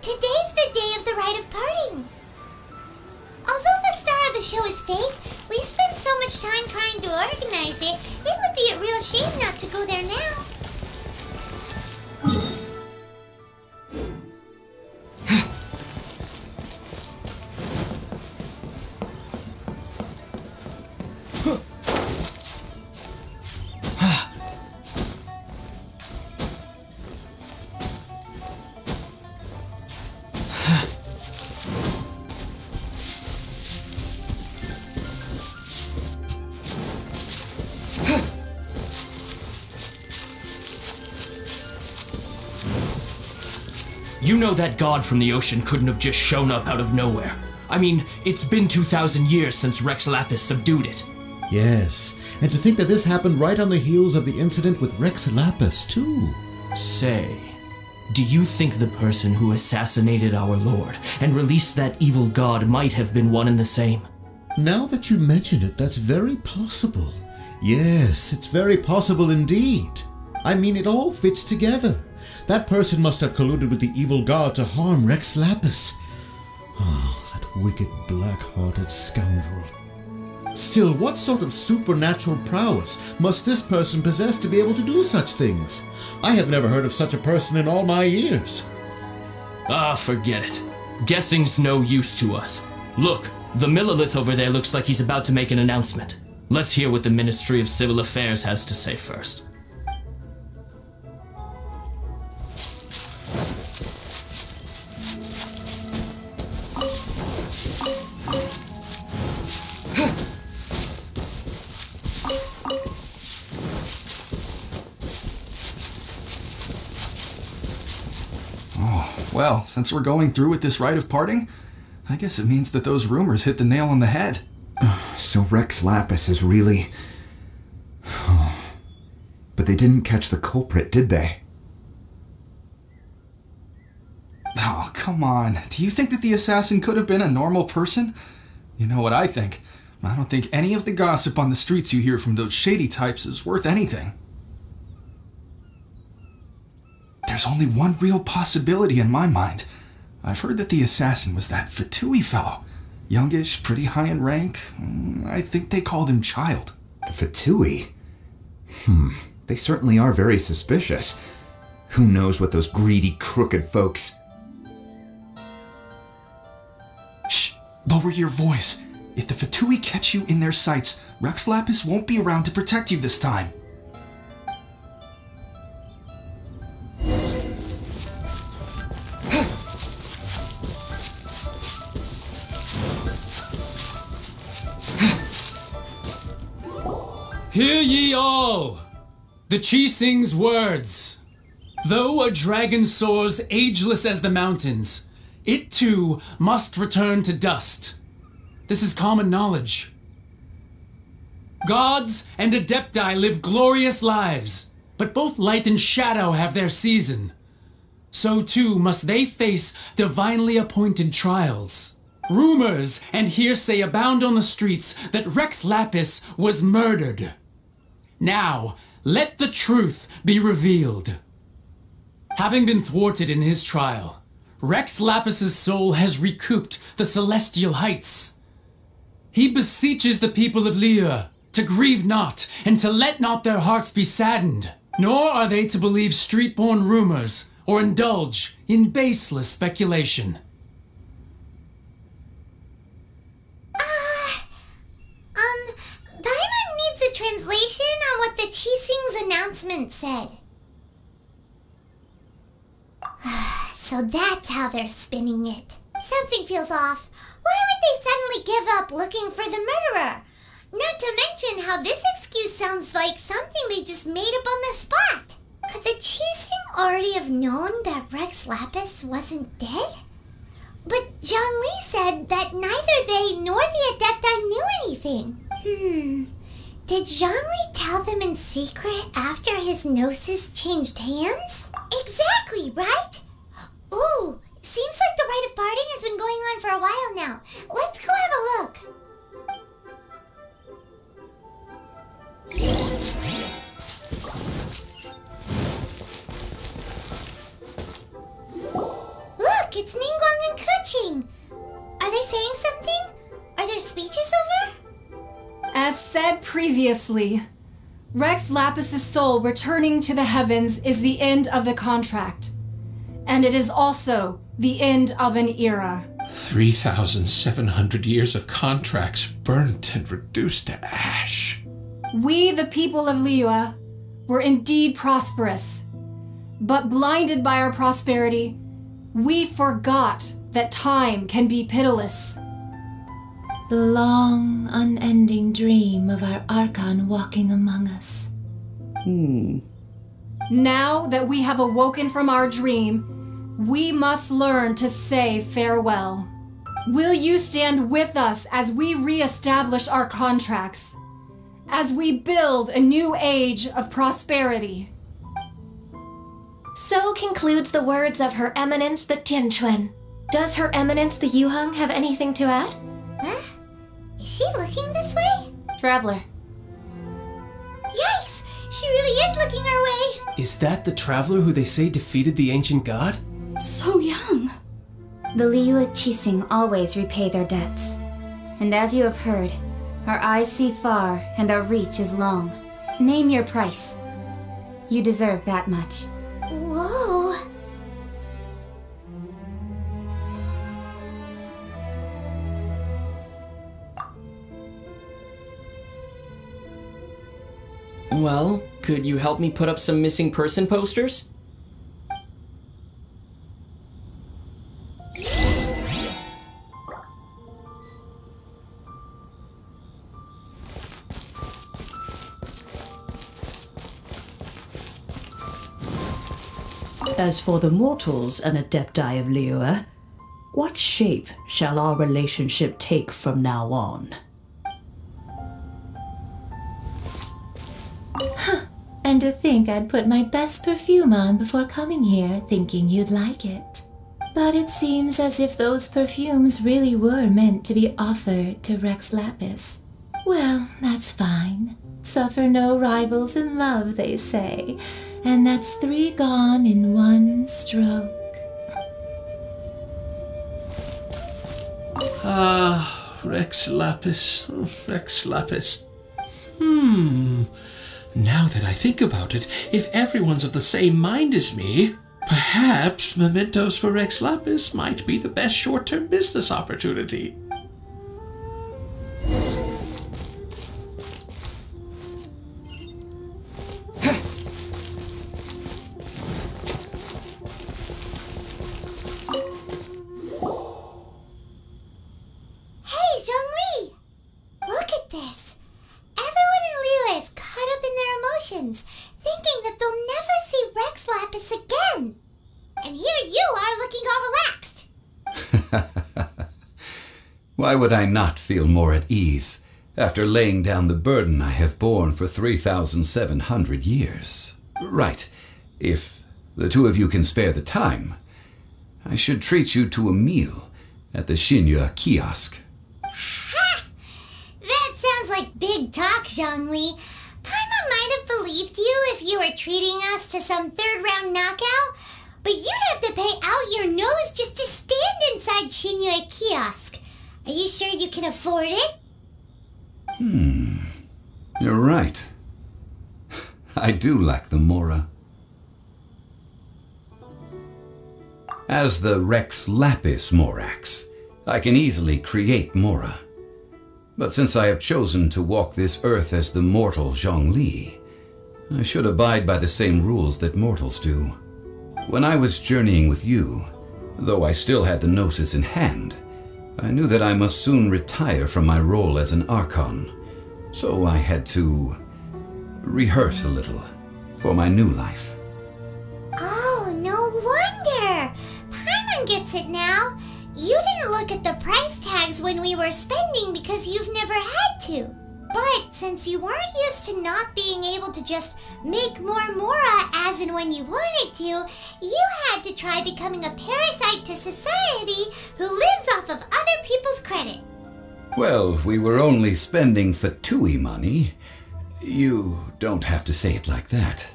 Today's the day of the rite of parting. Although the star of the show is fake, we've spent so much time trying to organize it, it would be a real shame not to go there now. You know that god from the ocean couldn't have just shown up out of nowhere. I mean, it's been 2,000 years since Rex Lapis subdued it. Yes, and to think that this happened right on the heels of the incident with Rex Lapis, too. Say, do you think the person who assassinated our lord and released that evil god might have been one and the same? Now that you mention it, that's very possible. Yes, it's very possible indeed. I mean, it all fits together. That person must have colluded with the evil god to harm Rex Lapis. Oh, that wicked, black-hearted scoundrel. Still, what sort of supernatural prowess must this person possess to be able to do such things? I have never heard of such a person in all my years. Ah, forget it. Guessing's no use to us. Look, the Millilith over there looks like he's about to make an announcement. Let's hear what the Ministry of Civil Affairs has to say first. Well, since we're going through with this rite of parting, I guess it means that those rumors hit the nail on the head. So Rex Lapis is really... But they didn't catch the culprit, did they? Oh, come on. Do you think that the assassin could have been a normal person? You know what I think. I don't think any of the gossip on the streets you hear from those shady types is worth anything. There's only one real possibility in my mind. I've heard that the assassin was that Fatui fellow. Youngish, pretty high in rank. I think they called him Child. The Fatui? They certainly are very suspicious. Who knows what those greedy, crooked folks... Shh! Lower your voice. If the Fatui catch you in their sights, Rex Lapis won't be around to protect you this time. Hear ye all! The Chising's words. Though a dragon soars ageless as the mountains, it too must return to dust. This is common knowledge. Gods and Adepti live glorious lives, but both light and shadow have their season. So too must they face divinely appointed trials. Rumors and hearsay abound on the streets that Rex Lapis was murdered. Now, let the truth be revealed. Having been thwarted in his trial, Rex Lapis's soul has recouped the celestial heights. He beseeches the people of Liyue to grieve not and to let not their hearts be saddened, nor are they to believe street-born rumors or indulge in baseless speculation. Paimon needs a translation on what the Chising's announcement said. So that's how they're spinning it. Something feels off. Why would they suddenly give up looking for the murderer? Not to mention how this excuse sounds like something they just made up on the spot. Could the Chising already have known that Rex Lapis wasn't dead? But Zhongli said that neither they nor the Adepti knew anything. Did Zhongli tell them in secret after his gnosis changed hands? Exactly, right? Ooh, seems like the rite of parting has been going on for a while now. Let's go have a look. Look, it's Ningguang and Keqing. Are they saying something? Are there speeches over? As said previously, Rex Lapis's soul returning to the heavens is the end of the contract. And it is also the end of an era. 3,700 years of contracts burnt and reduced to ash. We, the people of Liyue, were indeed prosperous. But blinded by our prosperity, we forgot that time can be pitiless. The long, unending dream of our Archon walking among us. Now that we have awoken from our dream, We must learn to say farewell. Will you stand with us as we re-establish our contracts? As we build a new age of prosperity? So concludes the words of Her Eminence the Tianquan. Does Her Eminence the Yuheng have anything to add? Huh? Is she looking this way? Traveler. Yikes! She really is looking our way! Is that the traveler who they say defeated the ancient god? So young. The Liyue Qixing always repay their debts. And as you have heard, our eyes see far and our reach is long. Name your price. You deserve that much. Whoa! Well, could you help me put up some missing person posters? As for the mortals and Adepti of Liyue, what shape shall our relationship take from now on? And to think I'd put my best perfume on before coming here, thinking you'd like it. But it seems as if those perfumes really were meant to be offered to Rex Lapis. Well, that's fine. Suffer no rivals in love, they say. And that's 3 gone in 1 stroke. Ah, Rex Lapis. Rex Lapis. Now that I think about it, if everyone's of the same mind as me, perhaps mementos for Rex Lapis might be the best short-term business opportunity. Hey, Zhongli! Look at this! Everyone in Liyue is caught up in their emotions, thinking that they'll never see Rex Lapis again. And here you are looking all relaxed. Why would I not feel more at ease after laying down the burden I have borne for 3,700 years? Right. If the two of you can spare the time, I should treat you to a meal at the Xinyue kiosk. Ha! That sounds like big talk, Zhongli. Paimon might have believed you if you were treating us to some third-round knockout, but you'd have to pay out your nose just to stand inside Xinyue kiosk. Are you sure you can afford it? You're right. I do lack the Mora. As the Rex Lapis Morax, I can easily create Mora. But since I have chosen to walk this earth as the mortal Zhongli, I should abide by the same rules that mortals do. When I was journeying with you, though I still had the Gnosis in hand, I knew that I must soon retire from my role as an Archon, so I had to rehearse a little for my new life. Oh, no wonder! Paimon gets it now. You didn't look at the price tags when we were spending because you've never had to. But since you weren't used to not being able to just make more Mora as and when you wanted to, you had to try becoming a parasite to society who lives off of other people's credit. Well, we were only spending Fatui money. You don't have to say it like that.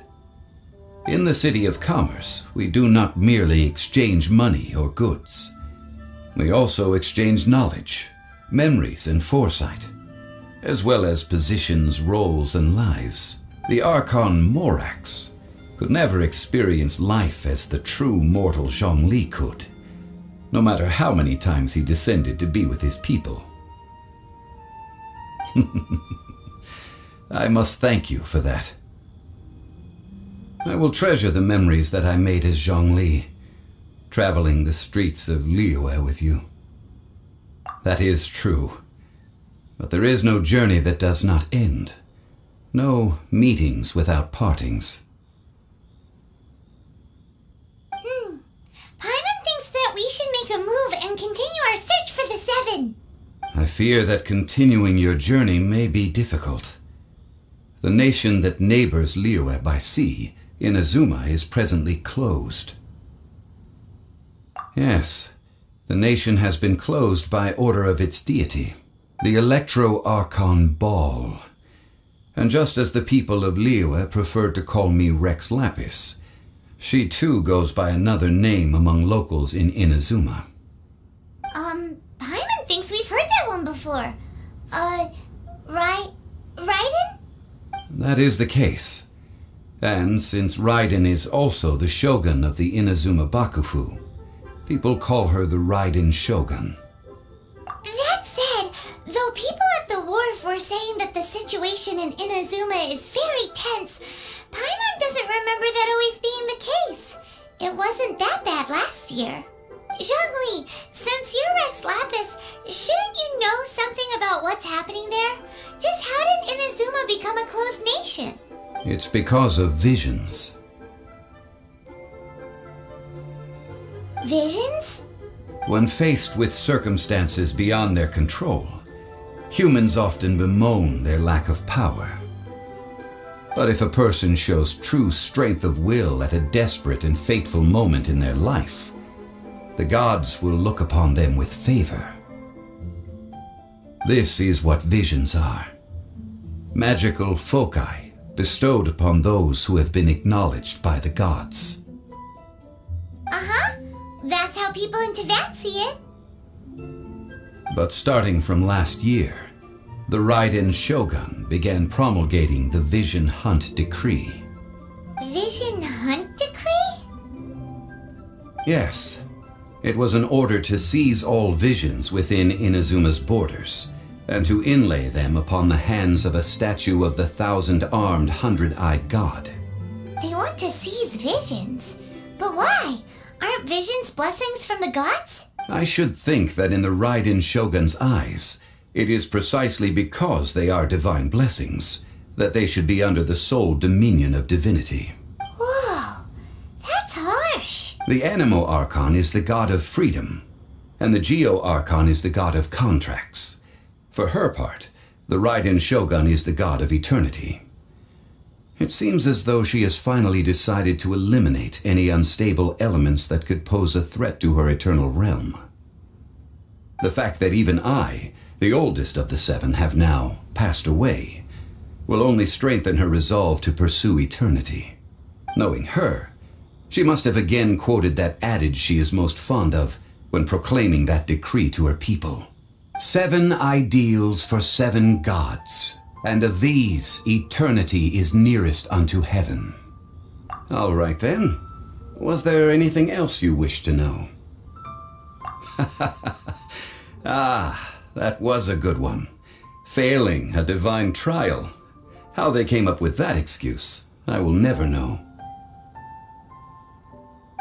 In the City of Commerce, we do not merely exchange money or goods. We also exchange knowledge, memories, and foresight, as well as positions, roles, and lives. The Archon Morax could never experience life as the true mortal Zhongli could, no matter how many times he descended to be with his people. I must thank you for that. I will treasure the memories that I made as Zhongli, traveling the streets of Liyue with you. That is true. But there is no journey that does not end. No meetings without partings. Paimon make a move and continue our search for the seven. I fear that continuing your journey may be difficult. The nation that neighbors Liyue by sea, Inazuma, is presently closed. Yes, the nation has been closed by order of its deity, the Electro-Archon Ball. And just as the people of Liyue preferred to call me Rex Lapis, she too goes by another name among locals in Inazuma. Paimon thinks we've heard that one before. Raiden? That is the case. And since Raiden is also the shogun of the Inazuma Bakufu, people call her the Raiden Shogun. That said, though people at the wharf were saying that the situation in Inazuma is very tense, Paimon doesn't remember that always being the case. It wasn't that bad last year. Zhongli, since you're Rex Lapis, shouldn't you know something about what's happening there? Just how did Inazuma become a closed nation? It's because of visions. Visions? When faced with circumstances beyond their control, humans often bemoan their lack of power. But if a person shows true strength of will at a desperate and fateful moment in their life, the gods will look upon them with favor. This is what visions are. Magical foci bestowed upon those who have been acknowledged by the gods. That's how people in Teyvat see it. But starting from last year, the Raiden Shogun began promulgating the Vision Hunt Decree. Vision Hunt Decree? Yes, it was an order to seize all visions within Inazuma's borders, and to inlay them upon the hands of a statue of the 1,000-armed, 100-eyed god. They want to seize visions. But why? Aren't visions blessings from the gods? I should think that in the Raiden Shogun's eyes, it is precisely because they are divine blessings that they should be under the sole dominion of divinity. Whoa, that's harsh. The Animo Archon is the god of freedom, and the Geo Archon is the god of contracts. For her part, the Raiden Shogun is the god of eternity. It seems as though she has finally decided to eliminate any unstable elements that could pose a threat to her eternal realm. The fact that even I, the oldest of the seven, have now passed away, will only strengthen her resolve to pursue eternity. Knowing her, she must have again quoted that adage she is most fond of when proclaiming that decree to her people. 7 ideals for 7 gods, and of these eternity is nearest unto heaven. All right then. Was there anything else you wished to know? That was a good one. Failing a divine trial. How they came up with that excuse, I will never know.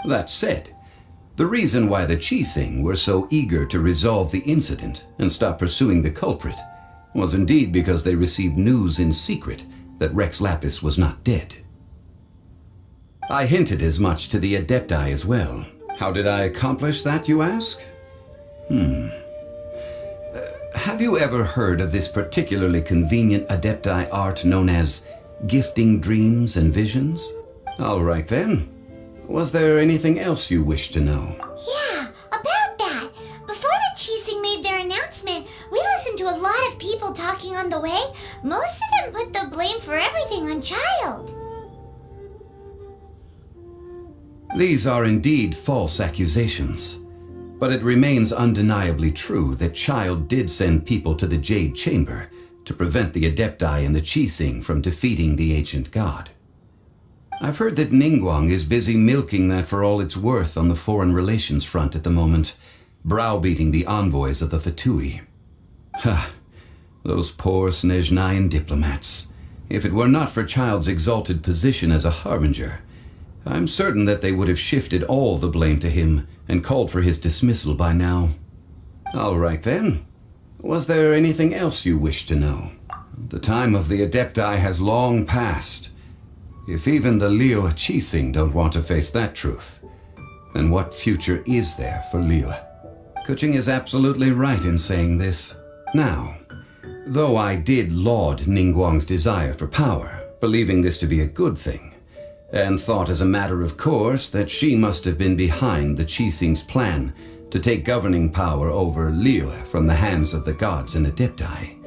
That said, the reason why the Qixing were so eager to resolve the incident and stop pursuing the culprit was indeed because they received news in secret that Rex Lapis was not dead. I hinted as much to the Adepti as well. How did I accomplish that, you ask? Have you ever heard of this particularly convenient Adepti art known as gifting dreams and visions? All right then. Was there anything else you wished to know? Yeah, about that. Before the Qixing made their announcement, we listened to a lot of people talking on the way. Most of them put the blame for everything on Child. These are indeed false accusations, but it remains undeniably true that Child did send people to the Jade Chamber to prevent the Adepti and the Qixing from defeating the ancient god. I've heard that Ningguang is busy milking that for all it's worth on the foreign relations front at the moment, browbeating the envoys of the Fatui. Those poor Snezhnayan diplomats. If it were not for Child's exalted position as a harbinger, I'm certain that they would have shifted all the blame to him and called for his dismissal by now. All right then. Was there anything else you wish to know? The time of the Adepti has long passed. If even the Liyue Qixing don't want to face that truth, then what future is there for Liyue? Kuching is absolutely right in saying this. Now, though I did laud Ningguang's desire for power, believing this to be a good thing, and thought as a matter of course that she must have been behind the Qixing's plan to take governing power over Liyue from the hands of the gods and Adepti.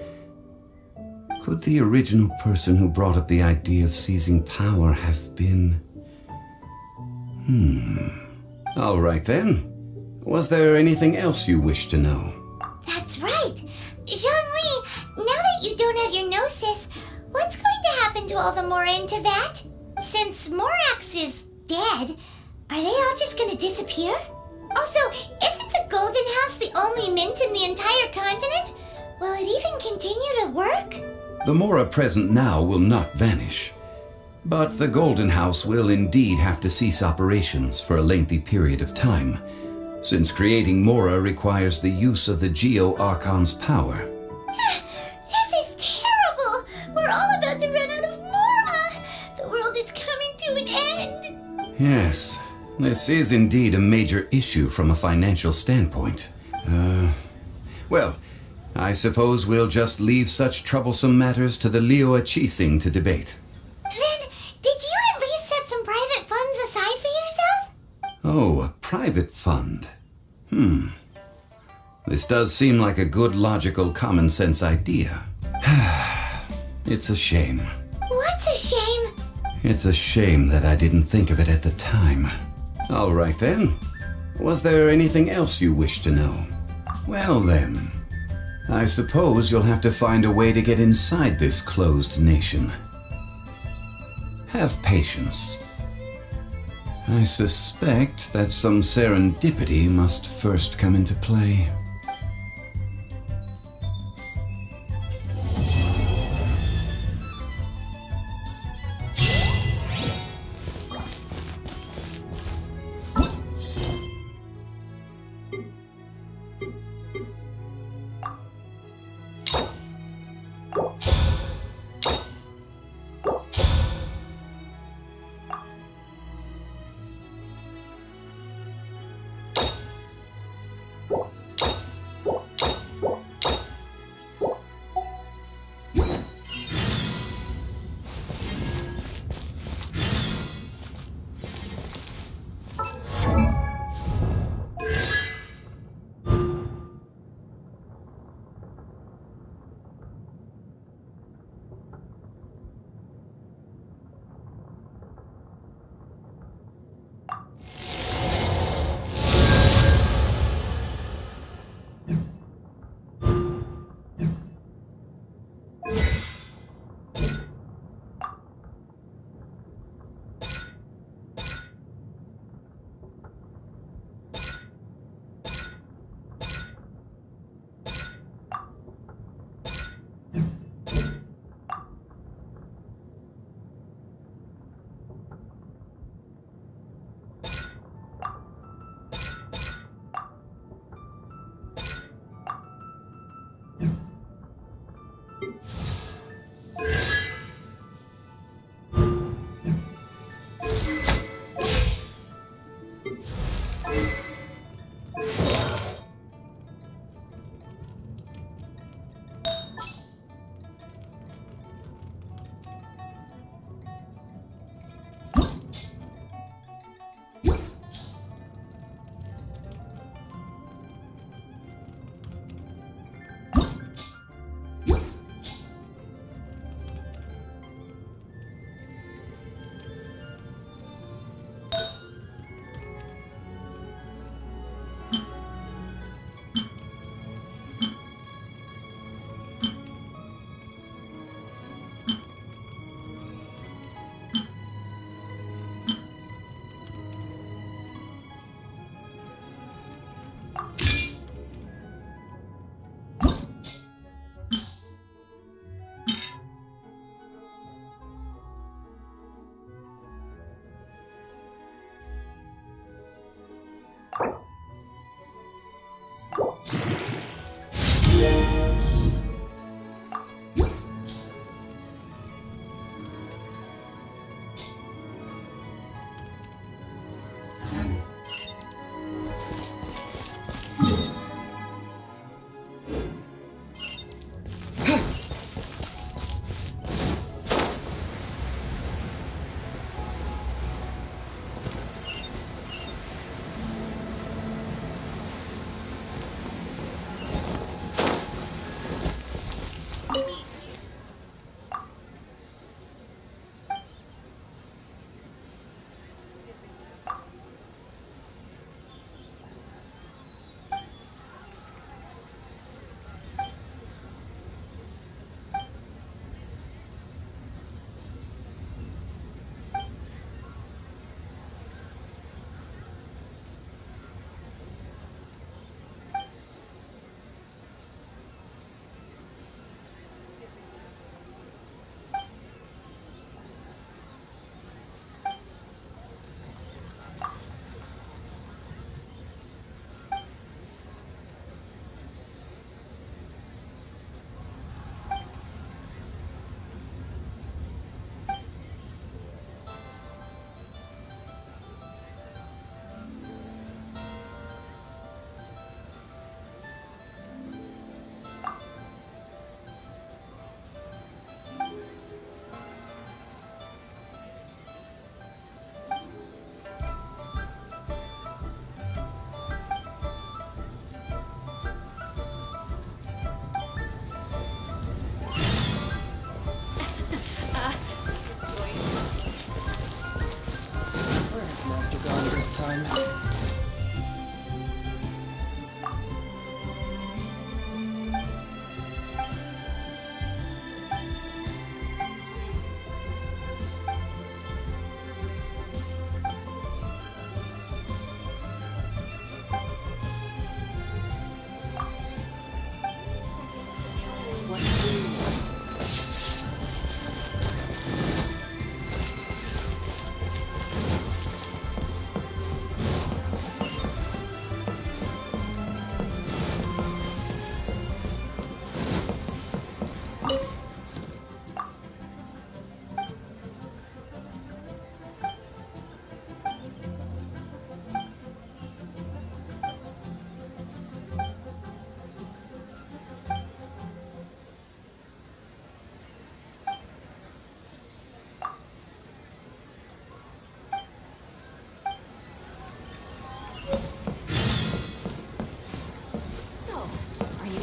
Could the original person who brought up the idea of seizing power have been... All right then. Was there anything else you wish to know? That's right. Zhongli, now that you don't have your gnosis, what's going to happen to all the Mora in Teyvat? Since Morax is dead, are they all just going to disappear? Also, isn't the Golden House the only mint in the entire continent? Will it even continue to work? The Mora present now will not vanish. But the Golden House will indeed have to cease operations for a lengthy period of time, since creating Mora requires the use of the Geo-Archon's power. This is terrible! We're all about to run out of Mora! The world is coming to an end! Yes, this is indeed a major issue from a financial standpoint. Well, I suppose we'll just leave such troublesome matters to the Liyue Qixing to debate. Then, did you at least set some private funds aside for yourself? Oh, a private fund. This does seem like a good, logical, common-sense idea. It's a shame. What's a shame? It's a shame that I didn't think of it at the time. All right then. Was there anything else you wish to know? Well then, I suppose you'll have to find a way to get inside this closed nation. Have patience. I suspect that some serendipity must first come into play.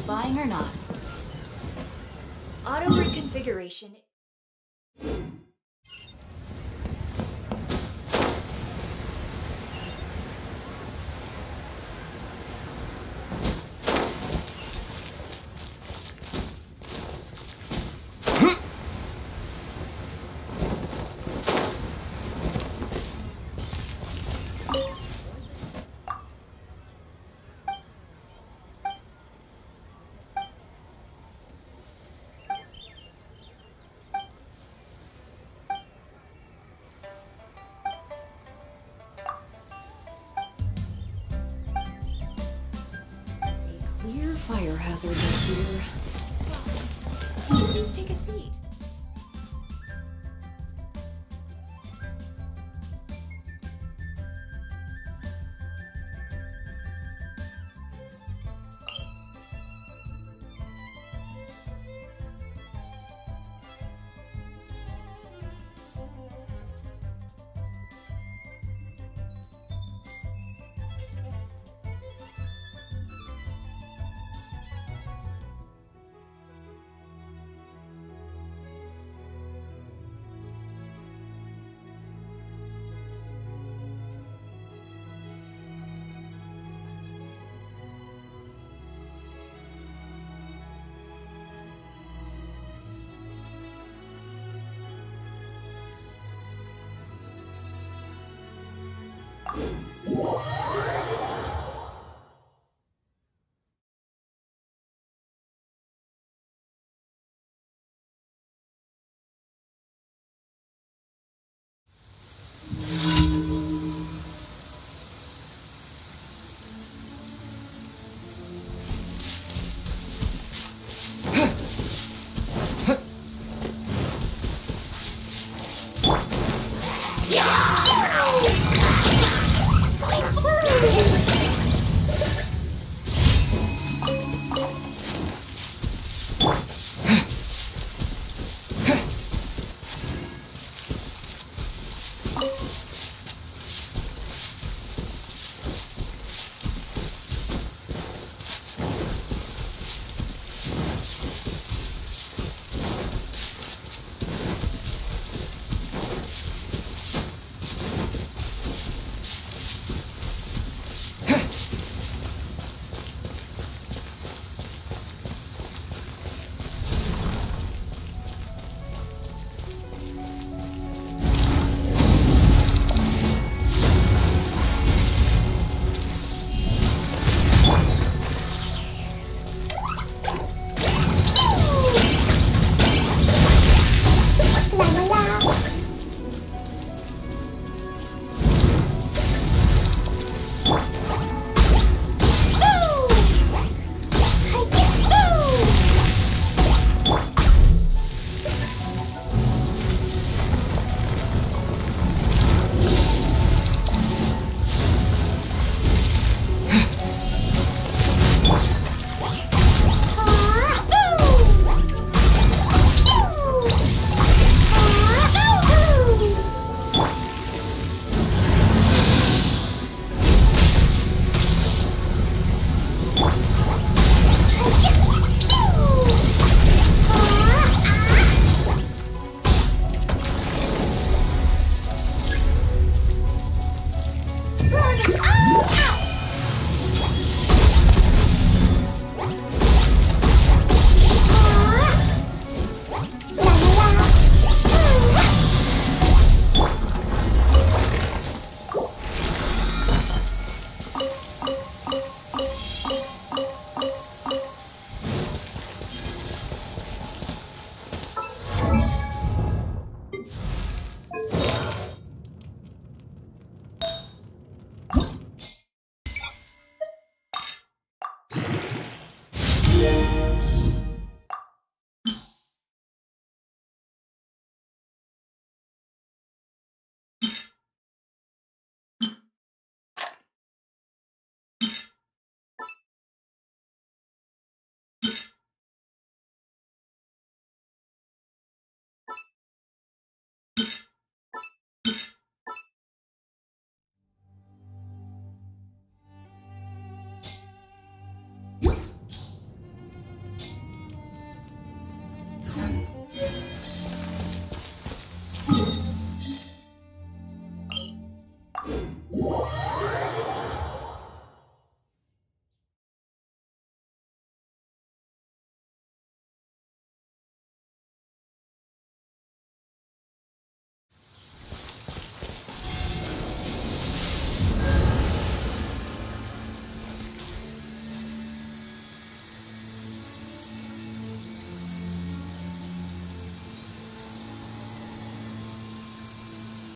buying or not. Auto reconfiguration. Clear fire hazard here. Please take a seat. What?